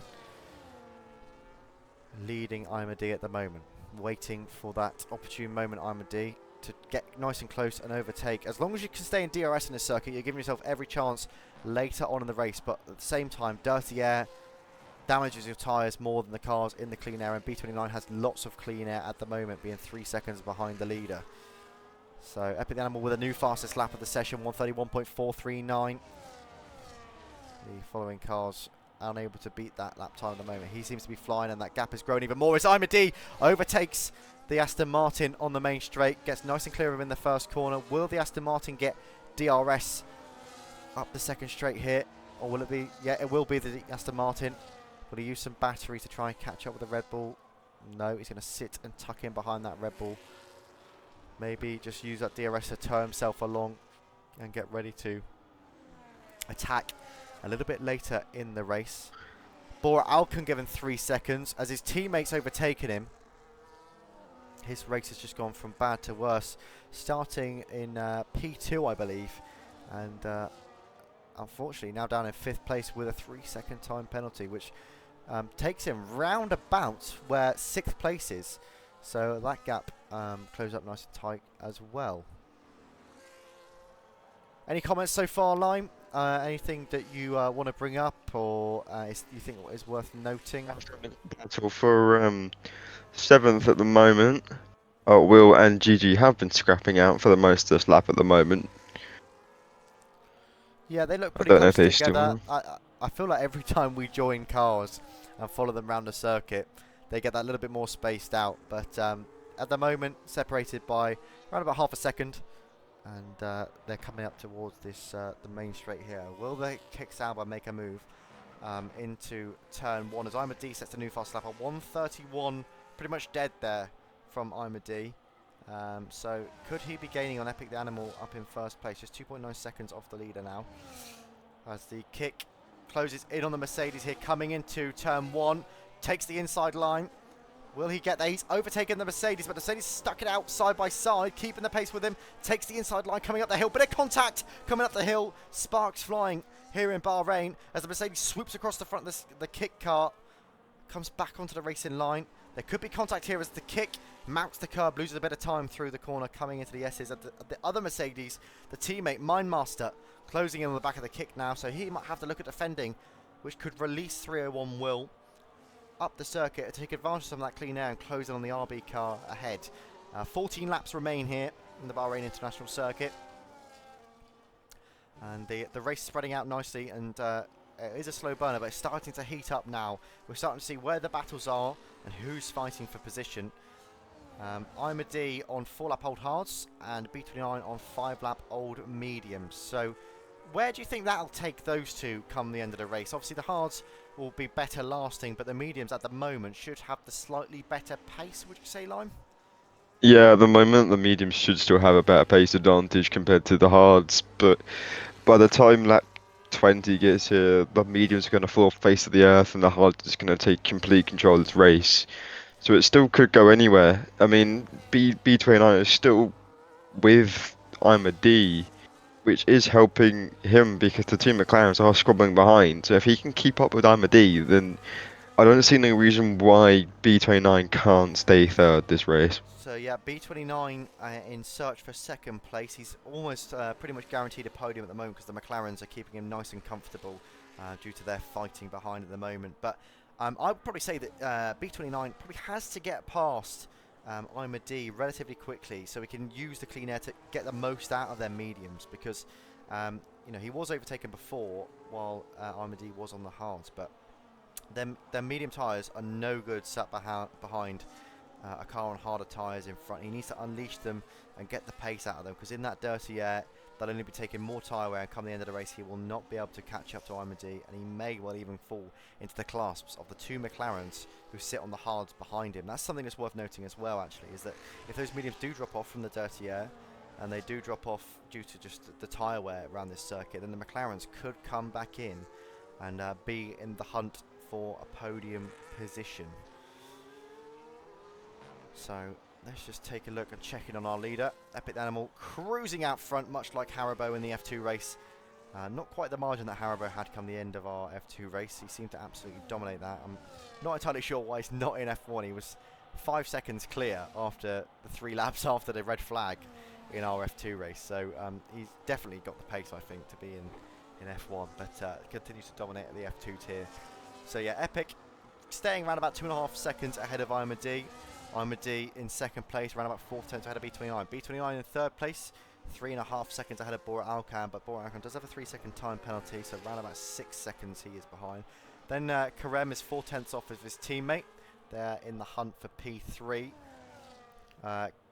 leading Imad at the moment. Waiting for that opportune moment, Imad, to get nice and close and overtake. As long as you can stay in DRS in this circuit, you're giving yourself every chance later on in the race. But at the same time, dirty air damages your tyres more than the cars in the clean air. And B29 has lots of clean air at the moment, being 3 seconds behind the leader. So Epic the Animal with a new fastest lap of the session, 131.439. The following cars unable to beat that lap time at the moment. He seems to be flying, and that gap has grown even more as Imad overtakes the Aston Martin on the main straight, gets nice and clear of him in the first corner. Will the Aston Martin get DRS up the second straight here, or will it be? Yeah, it will be the Aston Martin. Will he use some battery to try and catch up with the Red Bull? No, he's going to sit and tuck in behind that Red Bull. Maybe just use that DRS to tow himself along and get ready to attack a little bit later in the race. Oraacl given 3 seconds as his teammates overtaken him. His race has just gone from bad to worse, starting in P2, I believe, and unfortunately now down in 5th place with a 3-second time penalty, which takes him round about where 6th place is. So that gap closed up nice and tight as well. Any comments so far, Lime? Anything that you want to bring up, or you think is worth noting? Battle for 7th at the moment. Will and Gigi have been scrapping out for the most of this lap at the moment. Yeah, they look pretty close together. I feel like every time we join cars and follow them around the circuit, they get that little bit more spaced out. But at the moment, separated by around about half a second. And they're coming up towards this the main straight here. Will they kick Sauber and make a move into turn 1 as Imad sets a new fast lap at 1:31, pretty much dead there from Imad. So could he be gaining on Epic the Animal up in first place? Just 2.9 seconds off the leader now. As the kick closes in on the Mercedes here, coming into turn 1, takes the inside line. Will he get there? He's overtaken the Mercedes, but the Mercedes stuck it out side by side, keeping the pace with him. Takes the inside line, coming up the hill. Bit of contact coming up the hill. Sparks flying here in Bahrain as the Mercedes swoops across the front of the kick car, comes back onto the racing line. There could be contact here as the kick mounts the curb, loses a bit of time through the corner, coming into the S's. At the other Mercedes, the teammate, Mindmaster, closing in on the back of the kick now, so he might have to look at defending, which could release 301 Will up the circuit to take advantage of some of that clean air and close in on the RB car ahead. 14 laps remain here in the Bahrain International Circuit. And the race is spreading out nicely, and it is a slow burner, but it's starting to heat up now. We're starting to see where the battles are and who's fighting for position. I'm a D on 4-lap old hards and B29 on 5-lap old mediums. So where do you think that'll take those two come the end of the race? Obviously the hards will be better lasting, but the mediums at the moment should have the slightly better pace, would you say, Lime? Yeah, at the moment the mediums should still have a better pace advantage compared to the hards, but by the time lap 20 gets here, the mediums are going to fall face of the earth and the hards is going to take complete control of this race. So it still could go anywhere. I mean, B29 is still with I'm a D, which is helping him because the two McLarens are squabbling behind. So if he can keep up with I'm a D, then I don't see no reason why B29 can't stay third this race. So yeah, B29 in search for second place. He's almost pretty much guaranteed a podium at the moment because the McLarens are keeping him nice and comfortable due to their fighting behind at the moment. But I would probably say that B29 probably has to get past I'm a D relatively quickly so we can use the clean air to get the most out of their mediums, because you know, he was overtaken before while I'm a D was on the hards, but their medium tyres are no good sat behind a car on harder tyres in front. He needs to unleash them and get the pace out of them, because in that dirty air they'll only be taking more tyre wear, and come the end of the race he will not be able to catch up to Imad, and he may well even fall into the clasps of the two McLarens who sit on the hards behind him. That's something that's worth noting as well, actually, is that if those mediums do drop off from the dirty air, and they do drop off due to just the tyre wear around this circuit, then the McLarens could come back in and be in the hunt for a podium position. So let's just take a look and check in on our leader. Epic Animal cruising out front, much like Haribo in the F2 race. Not quite the margin that Haribo had come the end of our F2 race. He seemed to absolutely dominate that. I'm not entirely sure why he's not in F1. He was 5 seconds clear after the 3 laps after the red flag in our F2 race. So he's definitely got the pace, I think, to be in F1, but continues to dominate at the F2 tier. So yeah, Epic staying around about 2.5 seconds ahead of Imad. Imad in second place, around about 4/10 ahead of B29. B29 in third place, 3.5 seconds ahead of Oraacl, but Oraacl does have a 3-second time penalty, so around about 6 seconds he is behind. Then Karem is 4/10 off of his teammate. They're in the hunt for P3.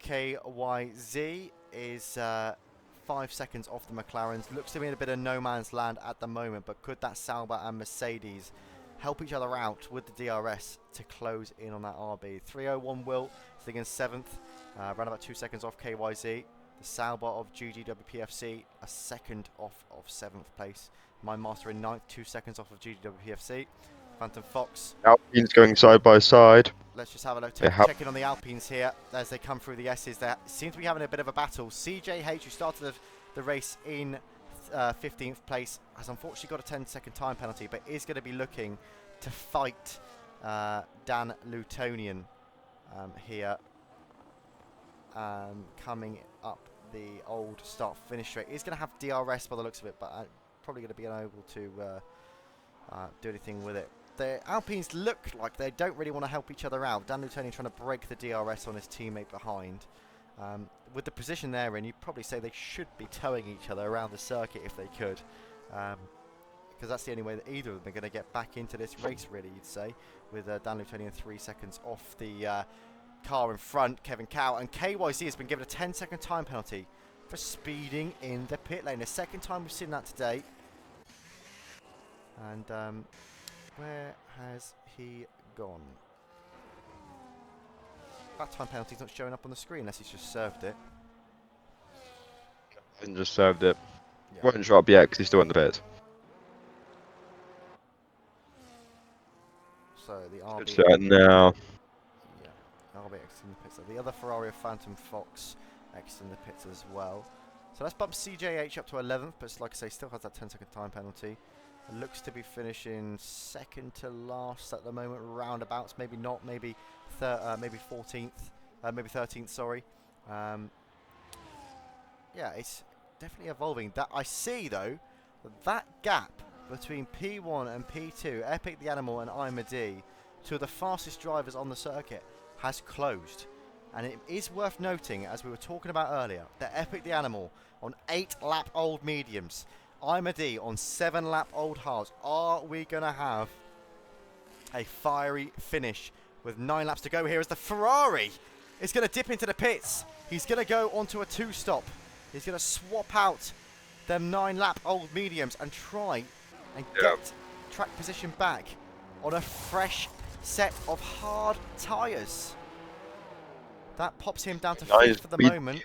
KYZ is 5 seconds off the McLarens. Looks to be in a bit of no man's land at the moment, but could that Sauber and Mercedes help each other out with the DRS to close in on that RB? 301 Will is against 7th, around about 2 seconds off KYZ. The Sauber of GGWPFC, a second off of 7th place. Mindmaster in 9th, 2 seconds off of GGWPFC. Phantom Fox. Alpine's going side by side. Let's just have a look, check in on the Alpines here as they come through the S's. They seem to be having a bit of a battle. CJH, who started the race in 15th place, has unfortunately got a 10-second time penalty, but is going to be looking to fight Dan Lutonian here, coming up the old start-finish straight. He's going to have DRS by the looks of it, but probably going to be unable to do anything with it. The Alpines look like they don't really want to help each other out. Dan Lutonian trying to break the DRS on his teammate behind. With the position they're in, you'd probably say they should be towing each other around the circuit if they could, because that's the only way that either of them are going to get back into this race, really, you'd say, with Dan Lutonian 3 seconds off the car in front, Kevin Cow, and KYC has been given a 10-second time penalty for speeding in the pit lane. The second time we've seen that today. And where has he gone? That time penalty's not showing up on the screen unless he's just served it. And just served it. Yeah. Won't drop yet because he's still in the pit. So the RB. It's now. Yeah, RB exiting the pits. So the other Ferrari of Phantom Fox exiting the pits as well. So let's bump CJH up to 11th, but like I say, still has that 10-second time penalty. It looks to be finishing second to last at the moment, roundabouts. Maybe not, maybe 14th, maybe 13th, sorry. Yeah, it's definitely evolving. That I see, though, that gap between P1 and P2, Epic the Animal and IMD, two of the fastest drivers on the circuit, has closed. And it is worth noting, as we were talking about earlier, that Epic the Animal on 8-lap-old mediums, IMD on 7-lap-old hards. Are we going to have a fiery finish with 9 laps to go here as the Ferrari is going to dip into the pits? He's going to go onto a 2-stop. He's going to swap out them 9-lap-old mediums and try and get track position back on a fresh set of hard tyres. That pops him down to 5th for the moment.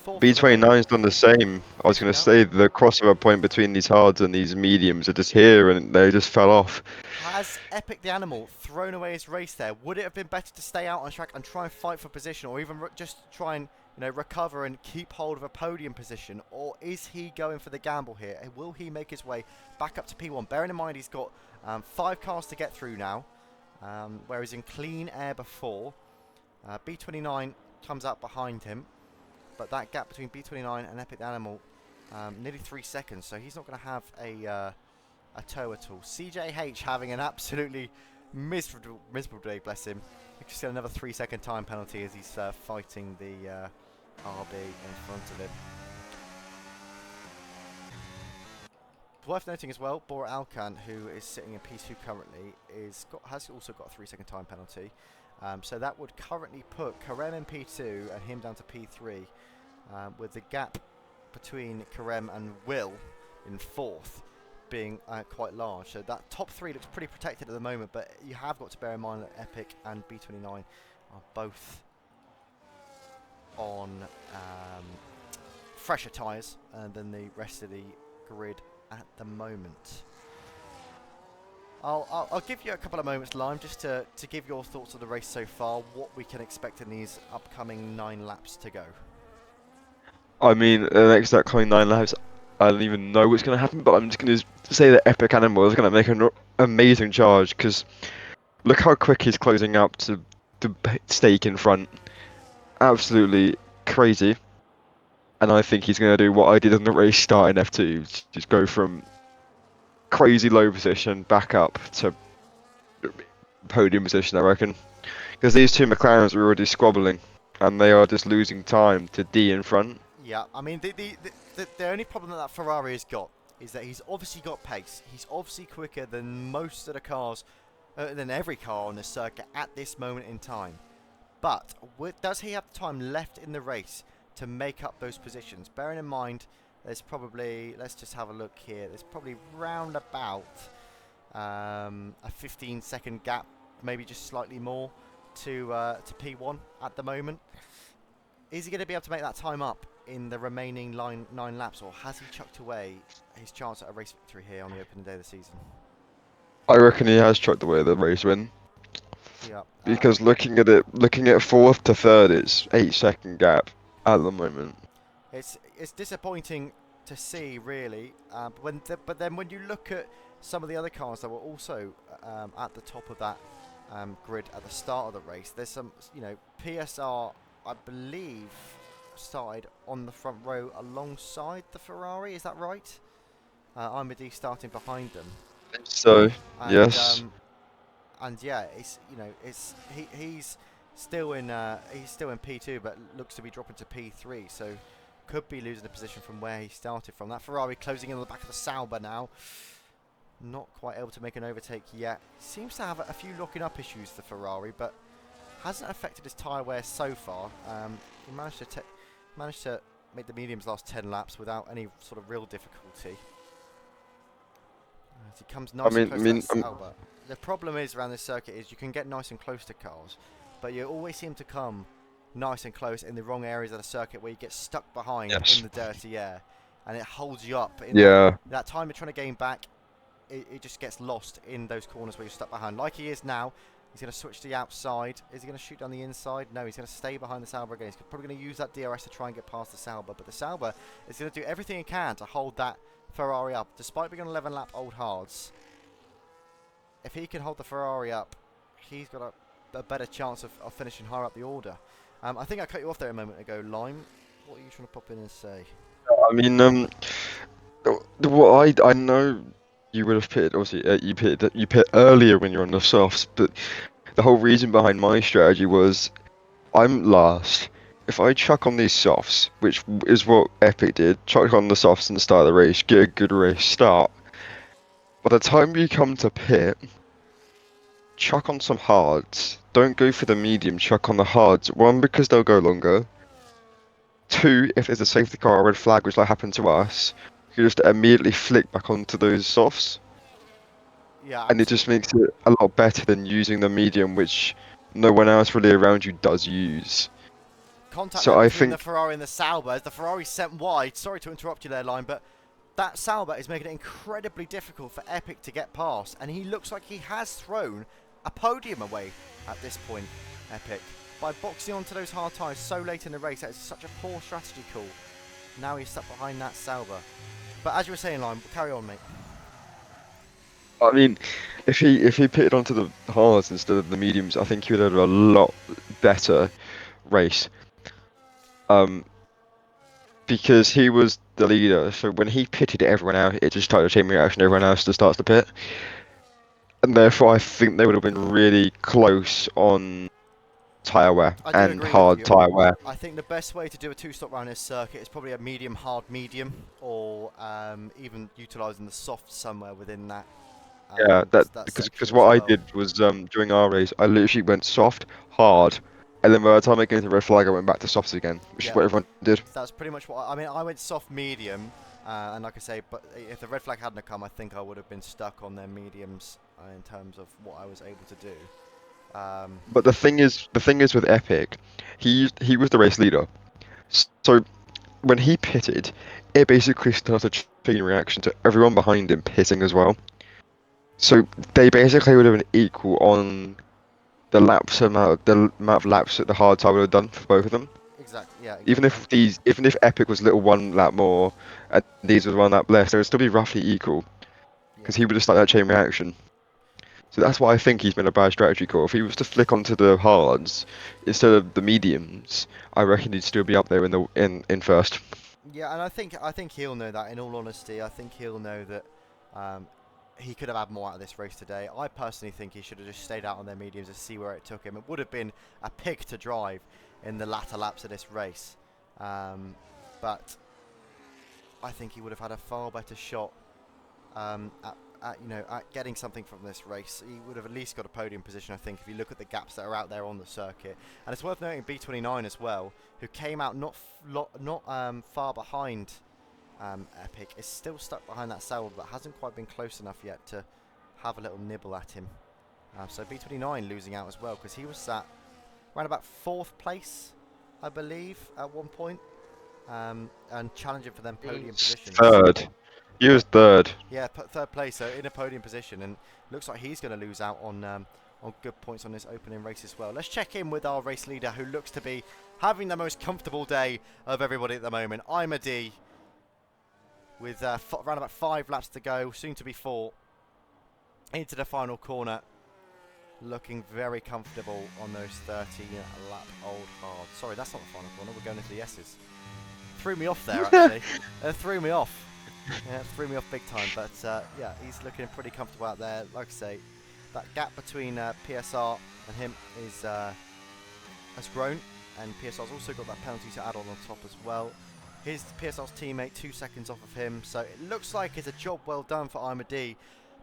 B29's done the same. I was going to say the crossover point between these hards and these mediums are just here, and they just fell off. Has Epic the Animal thrown away his race there? Would it have been better to stay out on track and try and fight for position, or even just try and recover and keep hold of a podium position? Or is he going for the gamble here? And will he make his way back up to P1? Bearing in mind he's got 5 cars to get through now, whereas in clean air before. B29 comes out behind him, but that gap between B29 and Epic the Animal, nearly 3 seconds, so he's not going to have a tow at all. CJH having an absolutely miserable day, bless him. He's just got another 3-second time penalty as he's fighting the RB in front of him. Worth noting as well, Oraacl, who is sitting in P2 currently, has also got a 3-second time penalty. So that would currently put Karem in P2 and him down to P3, with the gap between Karem and Will in 4th being quite large. So that top 3 looks pretty protected at the moment, but you have got to bear in mind that Epic and B29 are both on fresher tyres than the rest of the grid at the moment. I'll give you a couple of moments, Lime, just to give your thoughts on the race so far, what we can expect in these upcoming 9 laps to go. I mean, the next upcoming 9 laps, I don't even know what's going to happen, but I'm just going to say that Epic Animal is going to make an amazing charge, because look how quick he's closing up to the stake in front. Absolutely crazy. And I think he's going to do what I did on the race start in F2, just go from crazy low position back up to podium position, I reckon. Because these two McLarens are already squabbling, and they are just losing time to D in front. Yeah, I mean, the only problem that Ferrari has got is that he's obviously got pace. He's obviously quicker than most of the cars, than every car on the circuit at this moment in time. But does he have the time left in the race to make up those positions? Bearing in mind, there's probably, let's just have a look here, there's probably round about a 15-second gap, maybe just slightly more, to P1 at the moment. Is he going to be able to make that time up in the remaining 9 laps, or has he chucked away his chance at a race victory here on the opening day of the season? I reckon he has chucked away the race win. Yeah. Because looking at 4th to 3rd, it's 8-second gap at the moment. It's disappointing to see, really. But then when you look at some of the other cars that were also at the top of that grid at the start of the race, there's some, PSR, I believe, started on the front row alongside the Ferrari. Is that right? Imadi starting behind them. So yes. And yeah, he's still in P2, but looks to be dropping to P3. So could be losing a position from where he started from. That Ferrari closing in on the back of the Sauber now. Not quite able to make an overtake yet. Seems to have a few locking up issues, the Ferrari, but hasn't affected his tyre wear so far. He managed to make the mediums last 10 laps without any sort of real difficulty. As he comes nice and close to that Sauber. The problem is around this circuit is you can get nice and close to cars, but you always seem to come nice and close in the wrong areas of the circuit where you get stuck behind in the dirty air, and it holds you up. That time you're trying to gain back, it just gets lost in those corners where you're stuck behind, like he is now. He's going to switch to the outside. Is he going to shoot down the inside? No, he's going to stay behind the Sauber again. He's probably going to use that DRS to try and get past the Sauber. But the Sauber is going to do everything he can to hold that Ferrari up. Despite being on 11 lap old hards, if he can hold the Ferrari up, he's got a better chance of finishing higher up the order. I think I cut you off there a moment ago, Lime. What are you trying to pop in and say? I mean, what I know you would have pitted, obviously, you pit earlier when you're on the softs, but the whole reason behind my strategy was I'm last. If I chuck on these softs, which is what Epic did, chuck on the softs and start the race, get a good race start. By the time you come to pit, chuck on some hards. Don't go for the medium, chuck on the hards. One, because they'll go longer. Two, if there's a safety car or red flag, which like happened to us, you just immediately flick back onto those softs. Yeah, And it just makes it a lot better than using the medium, which no one else really around you does use. contact So there I between the think, Ferrari and the Sauber. As the Ferrari sent wide. Sorry to interrupt you there, Line, but that Sauber is making it incredibly difficult for Epic to get past, and he looks like he has thrown a podium away at this point, Epic, by boxing onto those hard tyres so late in the race. That is such a poor strategy call. Now he's stuck behind that Sauber. But as you were saying, Line, carry on, mate. I mean, if he pitted onto the hards instead of the mediums, I think he would have had a lot better race. Because he was the leader, so when he pitted everyone out, it just started a chain reaction. Everyone else just starts to pit, and therefore I think they would have been really close on tyre wear I do and agree with hard you. tyre wear. I think the best way to do a two-stop round this circuit is probably a medium, hard, medium, or even utilising the soft somewhere within that. Yeah, That because section as what I well. did was during our race, I literally went soft, hard, and then by the time I came to red flag, I went back to softs again, which is Yeah, what everyone did. that's pretty much what I mean. I went soft, medium, and like I say, but if the red flag hadn't have come, I think I would have been stuck on their mediums in terms of what I was able to do. But the thing is with Epic, he was the race leader, so when he pitted, it basically started a chain reaction to everyone behind him pitting as well. So they basically would have been equal on the amount of laps that the hard tyre would have done for both of them. Exactly. Yeah. Even Exactly. if Epic was little one lap more and these was one lap less, they would still be roughly equal Yeah. because he would have started that chain reaction. So that's why I think he's been a bad strategy call. If he was to flick onto the hards instead of the mediums, I reckon he'd still be up there in first. Yeah, and I think he'll know that. In all honesty, I think he'll know that he could have had more out of this race today. I personally think he should have just stayed out on their mediums to see where it took him. It would have been a pick to drive in the latter laps of this race, but I think he would have had a far better shot at getting something from this race. He would have at least got a podium position, I think, if you look at the gaps that are out there on the circuit. And it's worth noting B29 as well, who came out not far behind Epic, is still stuck behind that Sauber, but hasn't quite been close enough yet to have a little nibble at him. So B29 losing out as well, because he was at around about 4th place, I believe, at one point, and challenging for them podium positions. Third. He was third. Yeah, third place, so in a podium position, and looks like he's going to lose out on good points on this opening race as well. Let's check in with our race leader, who looks to be having the most comfortable day of everybody at the moment. I'm a D, with around about 5 laps to go, soon to be 4, into the final corner, looking very comfortable on those 30-lap old hard. Sorry, that's not the final corner. We're going into the S's. Threw me off there, actually. Threw me off. Yeah, it threw me off big time, but yeah, he's looking pretty comfortable out there. Like I say, that gap between PSR and him has grown, and PSR's also got that penalty to add on top as well. His PSR's teammate 2 seconds off of him, so it looks like it's a job well done for Imad,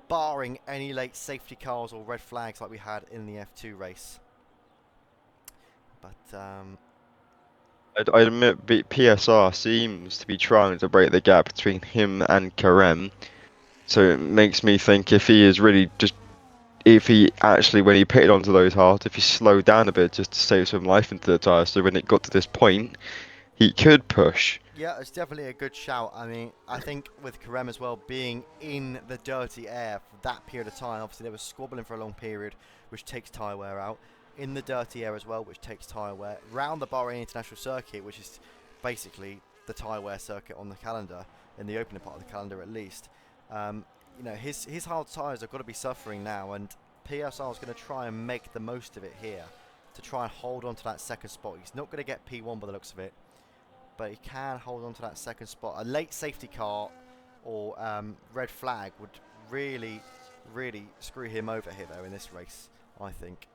barring any late safety cars or red flags like we had in the F2 race. But I'd admit PSR seems to be trying to break the gap between him and Karem. So it makes me think if he actually, when he pitted onto those hards, if he slowed down a bit just to save some life into the tyre, so when it got to this point, he could push. Yeah, it's definitely a good shout. I mean, I think with Karem as well being in the dirty air for that period of time, obviously they were squabbling for a long period, which takes tyre wear out. In the dirty air as well, which takes tyre wear. Round the Bahrain International Circuit, which is basically the tyre wear circuit on the calendar, in the opening part of the calendar at least. Um, his hard tyres have got to be suffering now, and PSR is going to try and make the most of it here to try and hold on to that second spot. He's not going to get P1 by the looks of it, but he can hold on to that second spot. A late safety car or red flag would really, really screw him over here, though, in this race, I think,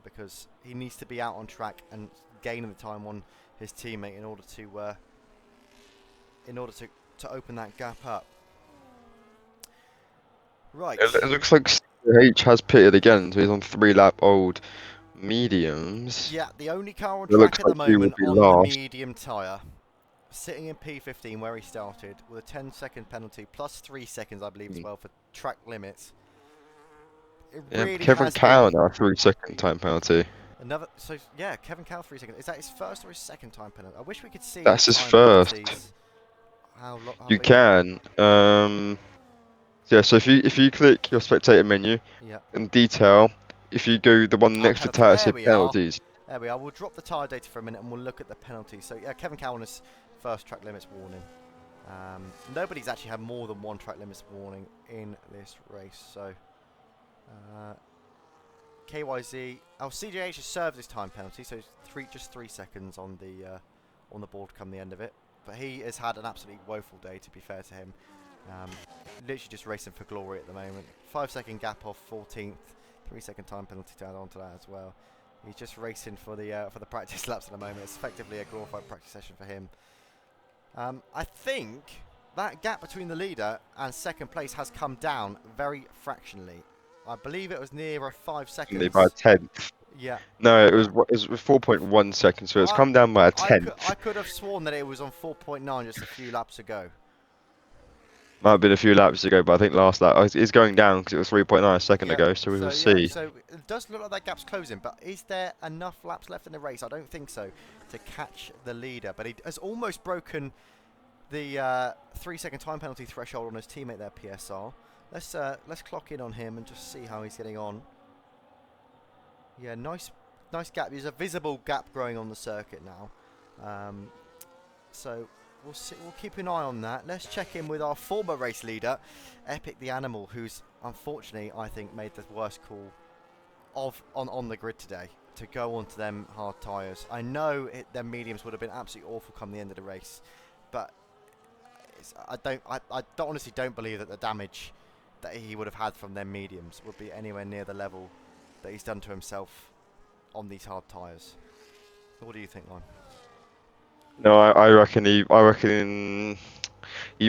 because he needs to be out on track and gaining the time on his teammate in order to open that gap up. Right. It looks like H has pitted again, so he's on 3-lap old mediums. Yeah, the only car on It looks track at the like he will moment be on the last. medium tyre, sitting in P15 where he started, with a 10-second penalty, plus 3 seconds, I believe, as well, for track limits. It Yeah, really Kevin has been Cowan, a 3-second time penalty. another. So yeah, Kevin Cal 3 seconds. Is that his first or his second time penalty? I wish we could see the That's his time first. penalties. How You big? can. Yeah, so if you click your spectator menu Yeah. in detail, if you go the one next to Penalty. title There said we are. penalties. There we are. We'll drop the tyre data for a minute and we'll look at the penalties. So yeah, Kevin Cowan's first track limits warning. Nobody's actually had more than one track limits warning in this race. So KYZ. Oh, CJH has served his time penalty, so just 3 seconds on the board come the end of it. But he has had an absolutely woeful day, to be fair to him. Literally just racing for glory at the moment. 5-second gap off 14th. 3-second time penalty to add on to that as well. He's just racing for the practice laps at the moment. It's effectively a glorified practice session for him. I think that gap between the leader and second place has come down very fractionally. I believe it was nearer 5 seconds. By a tenth. Yeah. No, it was 4.1 seconds, so it's come down by a tenth. I could have sworn that it was on 4.9 just a few laps ago. Might have been a few laps ago, but I think last lap it's going down because it was 3.9 a second ago, so we will see. So it does look like that gap's closing, but is there enough laps left in the race? I don't think so to catch the leader, but he has almost broken the 3-second time penalty threshold on his teammate there, PSR. Let's clock in on him and just see how he's getting on. Yeah, nice gap. There's a visible gap growing on the circuit now. So we'll see. We'll keep an eye on that. Let's check in with our former race leader, Epic the Animal, who's unfortunately, I think, made the worst call on the grid today to go onto them hard tyres. I know their mediums would have been absolutely awful come the end of the race, but I honestly don't believe that the damage that he would have had from their mediums would be anywhere near the level that he's done to himself on these hard tyres. What do you think, Lon? No, I reckon he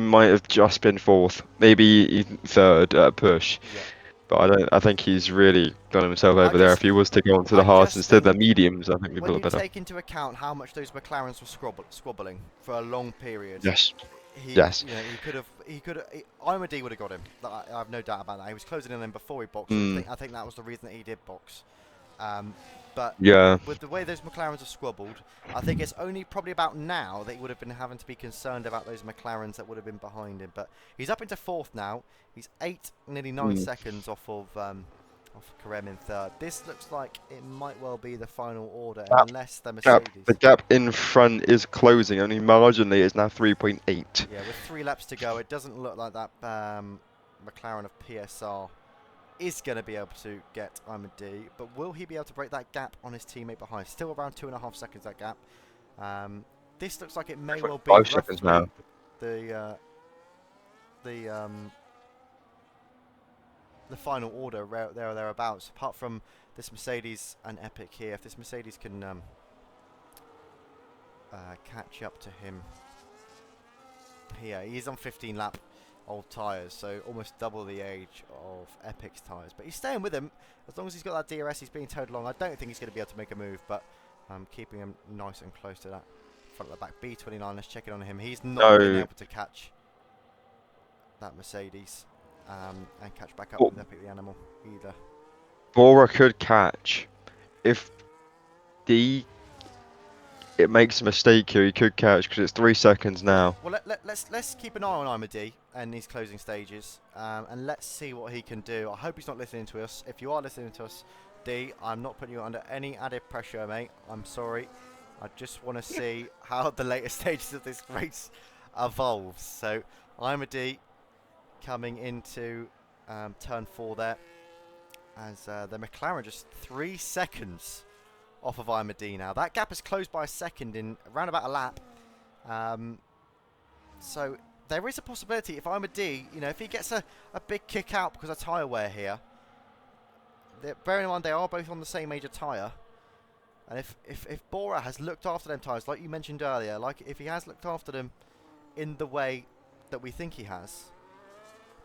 might have just been fourth, maybe even third at a push. Yeah. But I think he's really done himself over there. If he was to go onto the hards instead of the mediums, I think we'd be a when lot you better. take into account how much those McLarens were squabbling for a long period, Yes. yes, he could have. Imad would have got him. I have no doubt about that. He was closing in on him before he boxed. I think that was the reason that he did box. But yeah, with the way those McLarens have squabbled, I think it's only probably about now that he would have been having to be concerned about those McLarens that would have been behind him. But he's up into fourth now. He's 8, nearly 9 seconds off of Karem in third. This looks like it might well be the final order, unless the Mercedes. The gap in front is closing only marginally. It's now 3.8. Yeah, with 3 laps to go, it doesn't look like that McLaren of PSR is going to be able to get Imad, but will he be able to break that gap on his teammate behind? Still around 2.5 seconds, that gap. This looks like it may well be 5 seconds now. The final order there or thereabouts. Apart from this Mercedes and Epic here, if this Mercedes can catch up to him here, he's on 15 lap old tyres, so almost double the age of Epic's tyres. But he's staying with him as long as he's got that DRS. He's being towed along. I don't think he's going to be able to make a move, but I'm keeping him nice and close to that front of the back. B29. Let's check in on him. He's not been able to catch that Mercedes and catch back up with Epic the Animal either. Bora could catch if D it makes a mistake here, he could catch because it's 3 seconds now. Well, let's keep an eye on Imad and his closing stages, and let's see what he can do. I hope he's not listening to us. If you are listening to us, D, I'm not putting you under any added pressure, mate. I'm sorry. I just want to see how the later stages of this race evolves. So Imad coming into turn 4 there, as the McLaren just 3 seconds off of Imad now. That gap is closed by a second in around about a lap. So there is a possibility if I'm a D, you know, if he gets a big kick out because of tyre wear here, bearing in mind they are both on the same major tyre, and if Bora has looked after them tyres, like you mentioned earlier, like if he has looked after them in the way that we think he has,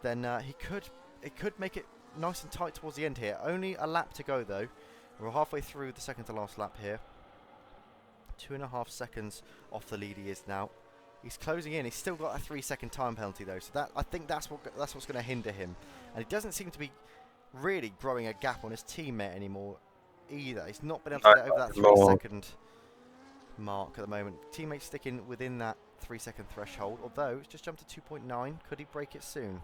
then it could make it nice and tight towards the end here. Only a lap to go though. We're halfway through the second to last lap here. 2.5 seconds off the lead he is now. He's closing in. He's still got a 3-second time penalty though, so that I think that's what's going to hinder him. And he doesn't seem to be really growing a gap on his teammate anymore either. He's not been able to get over that 3-second mark at the moment. Teammate's sticking within that 3-second threshold, although it's just jumped to 2.9. Could he break it soon?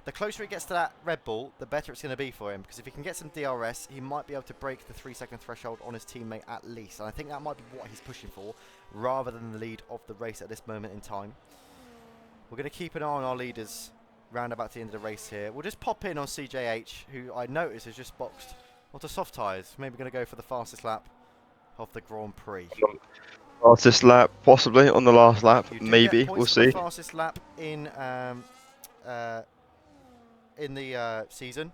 The closer he gets to that Red Bull, the better it's going to be for him, because if he can get some DRS, he might be able to break the 3-second threshold on his teammate at least. And I think that might be what he's pushing for, rather than the lead of the race at this moment in time. We're going to keep an eye on our leaders round about the end of the race here. We'll just pop in on CJH, who I notice has just boxed onto soft tyres. Maybe going to go for the fastest lap of the Grand Prix. Fastest lap, possibly on the last lap, maybe. We'll see. The fastest lap in the season.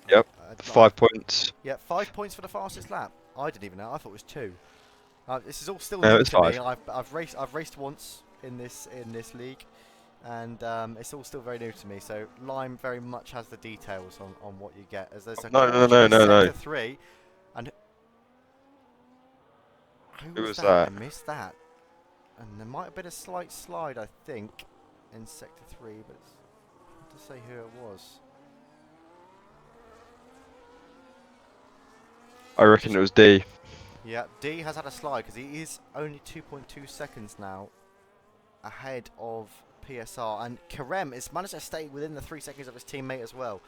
Yep, 5 points. Yeah, 5 points for the fastest lap. I didn't even know. I thought it was 2. This is all still No, new it's to me. 5. I've raced once in this league, and it's all still very new to me. So Lime very much has the details on what you get. As there's a no. sector 3, and who was that? I missed that. And there might have been a slight slide, I think, in sector 3, but it's hard to say who it was. I reckon it was D. Yeah, D has had a slide because he is only 2.2 seconds now ahead of PSR, and Karem is managed to stay within the 3 seconds of his teammate as well.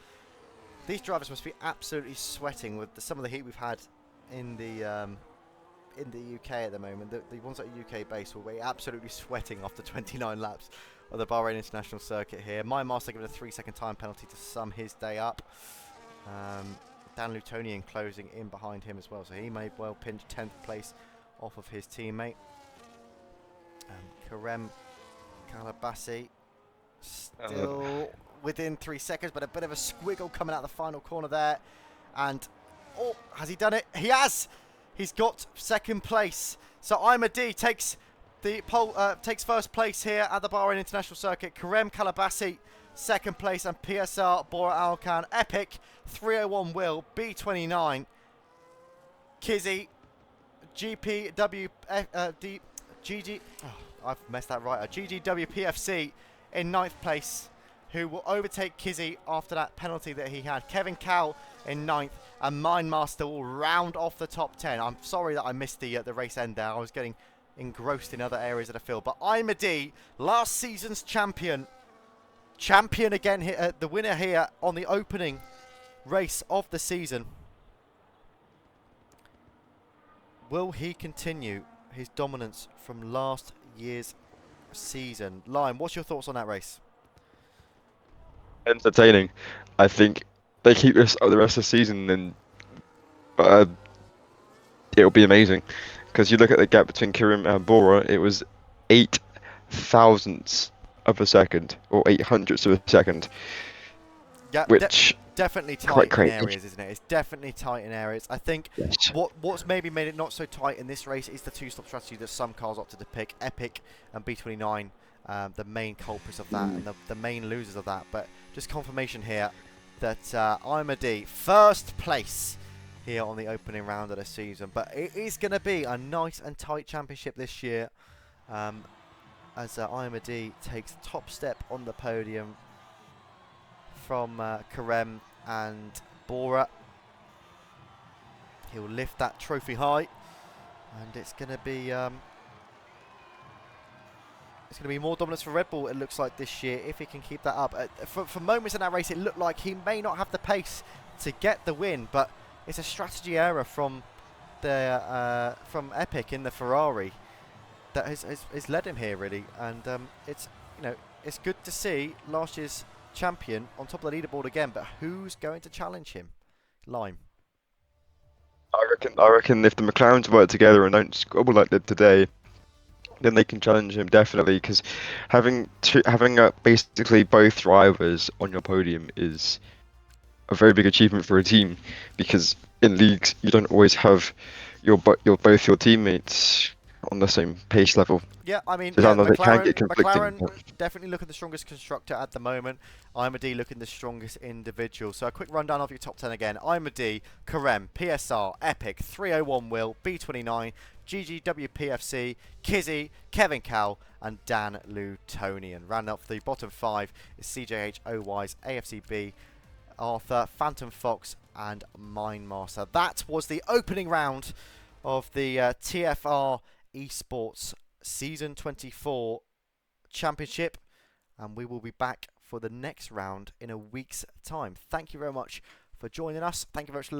These drivers must be absolutely sweating with some of the heat we've had in the UK at the moment. The ones that are UK based will be absolutely sweating after 29 laps of the Bahrain International Circuit here. My Master given a 3-second time penalty to sum his day up. Dan Lutonian closing in behind him as well, so he may well pinch 10th place off of his teammate. Karem Kalabasi still within 3 seconds, but a bit of a squiggle coming out the final corner there. And oh, has he done it? He has. He's got second place. So Imad takes the pole, takes first place here at the Bahrain International Circuit. Karem Kalabasi second place, and PSR Oraacl Epic 301 Will B29 Kizzy GPW GG. Oh, I've messed that right. GGW PFC in 9th place, who will overtake Kizzy after that penalty that he had. Kevin Cowell in 9th, and Mindmaster will round off the top 10. I'm sorry that I missed the race end there. I was getting engrossed in other areas of the field. But Imad, last season's champion again here, the winner here on the opening race of the season. Will he continue his dominance from last year's season? Lime, what's your thoughts on that race? Entertaining. I think they keep this up the rest of the season, and it'll be amazing. Because you look at the gap between Kirim and Bora, it was 8 thousandths of a second, or 800ths of a second. Yeah, which definitely quite tight in crazy. areas, isn't it? It's definitely tight in areas. I think what's maybe made it not so tight in this race is the two-stop strategy that some cars opted to pick. Epic and B29, the main culprits of that, and the main losers of that. But just confirmation here that Imad first place here on the opening round of the season. But it is going to be a nice and tight championship this year, as Imad takes top step on the podium from Karem and Bora. He'll lift that trophy high And it's going to be more dominance for Red Bull, it looks like, this year, if he can keep that up. For moments in that race, it looked like he may not have the pace to get the win, but it's a strategy error from Epic in the Ferrari that has led him here, really. And it's good to see last year's champion on top of the leaderboard again, but who's going to challenge him? Lime. I reckon if the McLarens work together and don't squabble like they did today, then they can challenge him definitely. Because having basically both drivers on your podium is a very big achievement for a team. Because in leagues, you don't always have both your teammates on the same pace level. Yeah, I mean, So yeah, sometimes it can get conflicting. McLaren definitely looking the strongest constructor at the moment. I'm a D looking the strongest individual. So a quick rundown of your top 10 again. I'm a D, Karem, PSR, Epic, 301 Will, B29, GGWPFC, Kizzy, Kevin Cal, and Dan Lutonian. Rounding up the bottom 5 is CJH, OY's, AFCB, Arthur, Phantom Fox, and Mindmaster. That was the opening round of the TFR eSports Season 24 Championship, and we will be back for the next round in a week's time. Thank you very much for joining us. Thank you very much.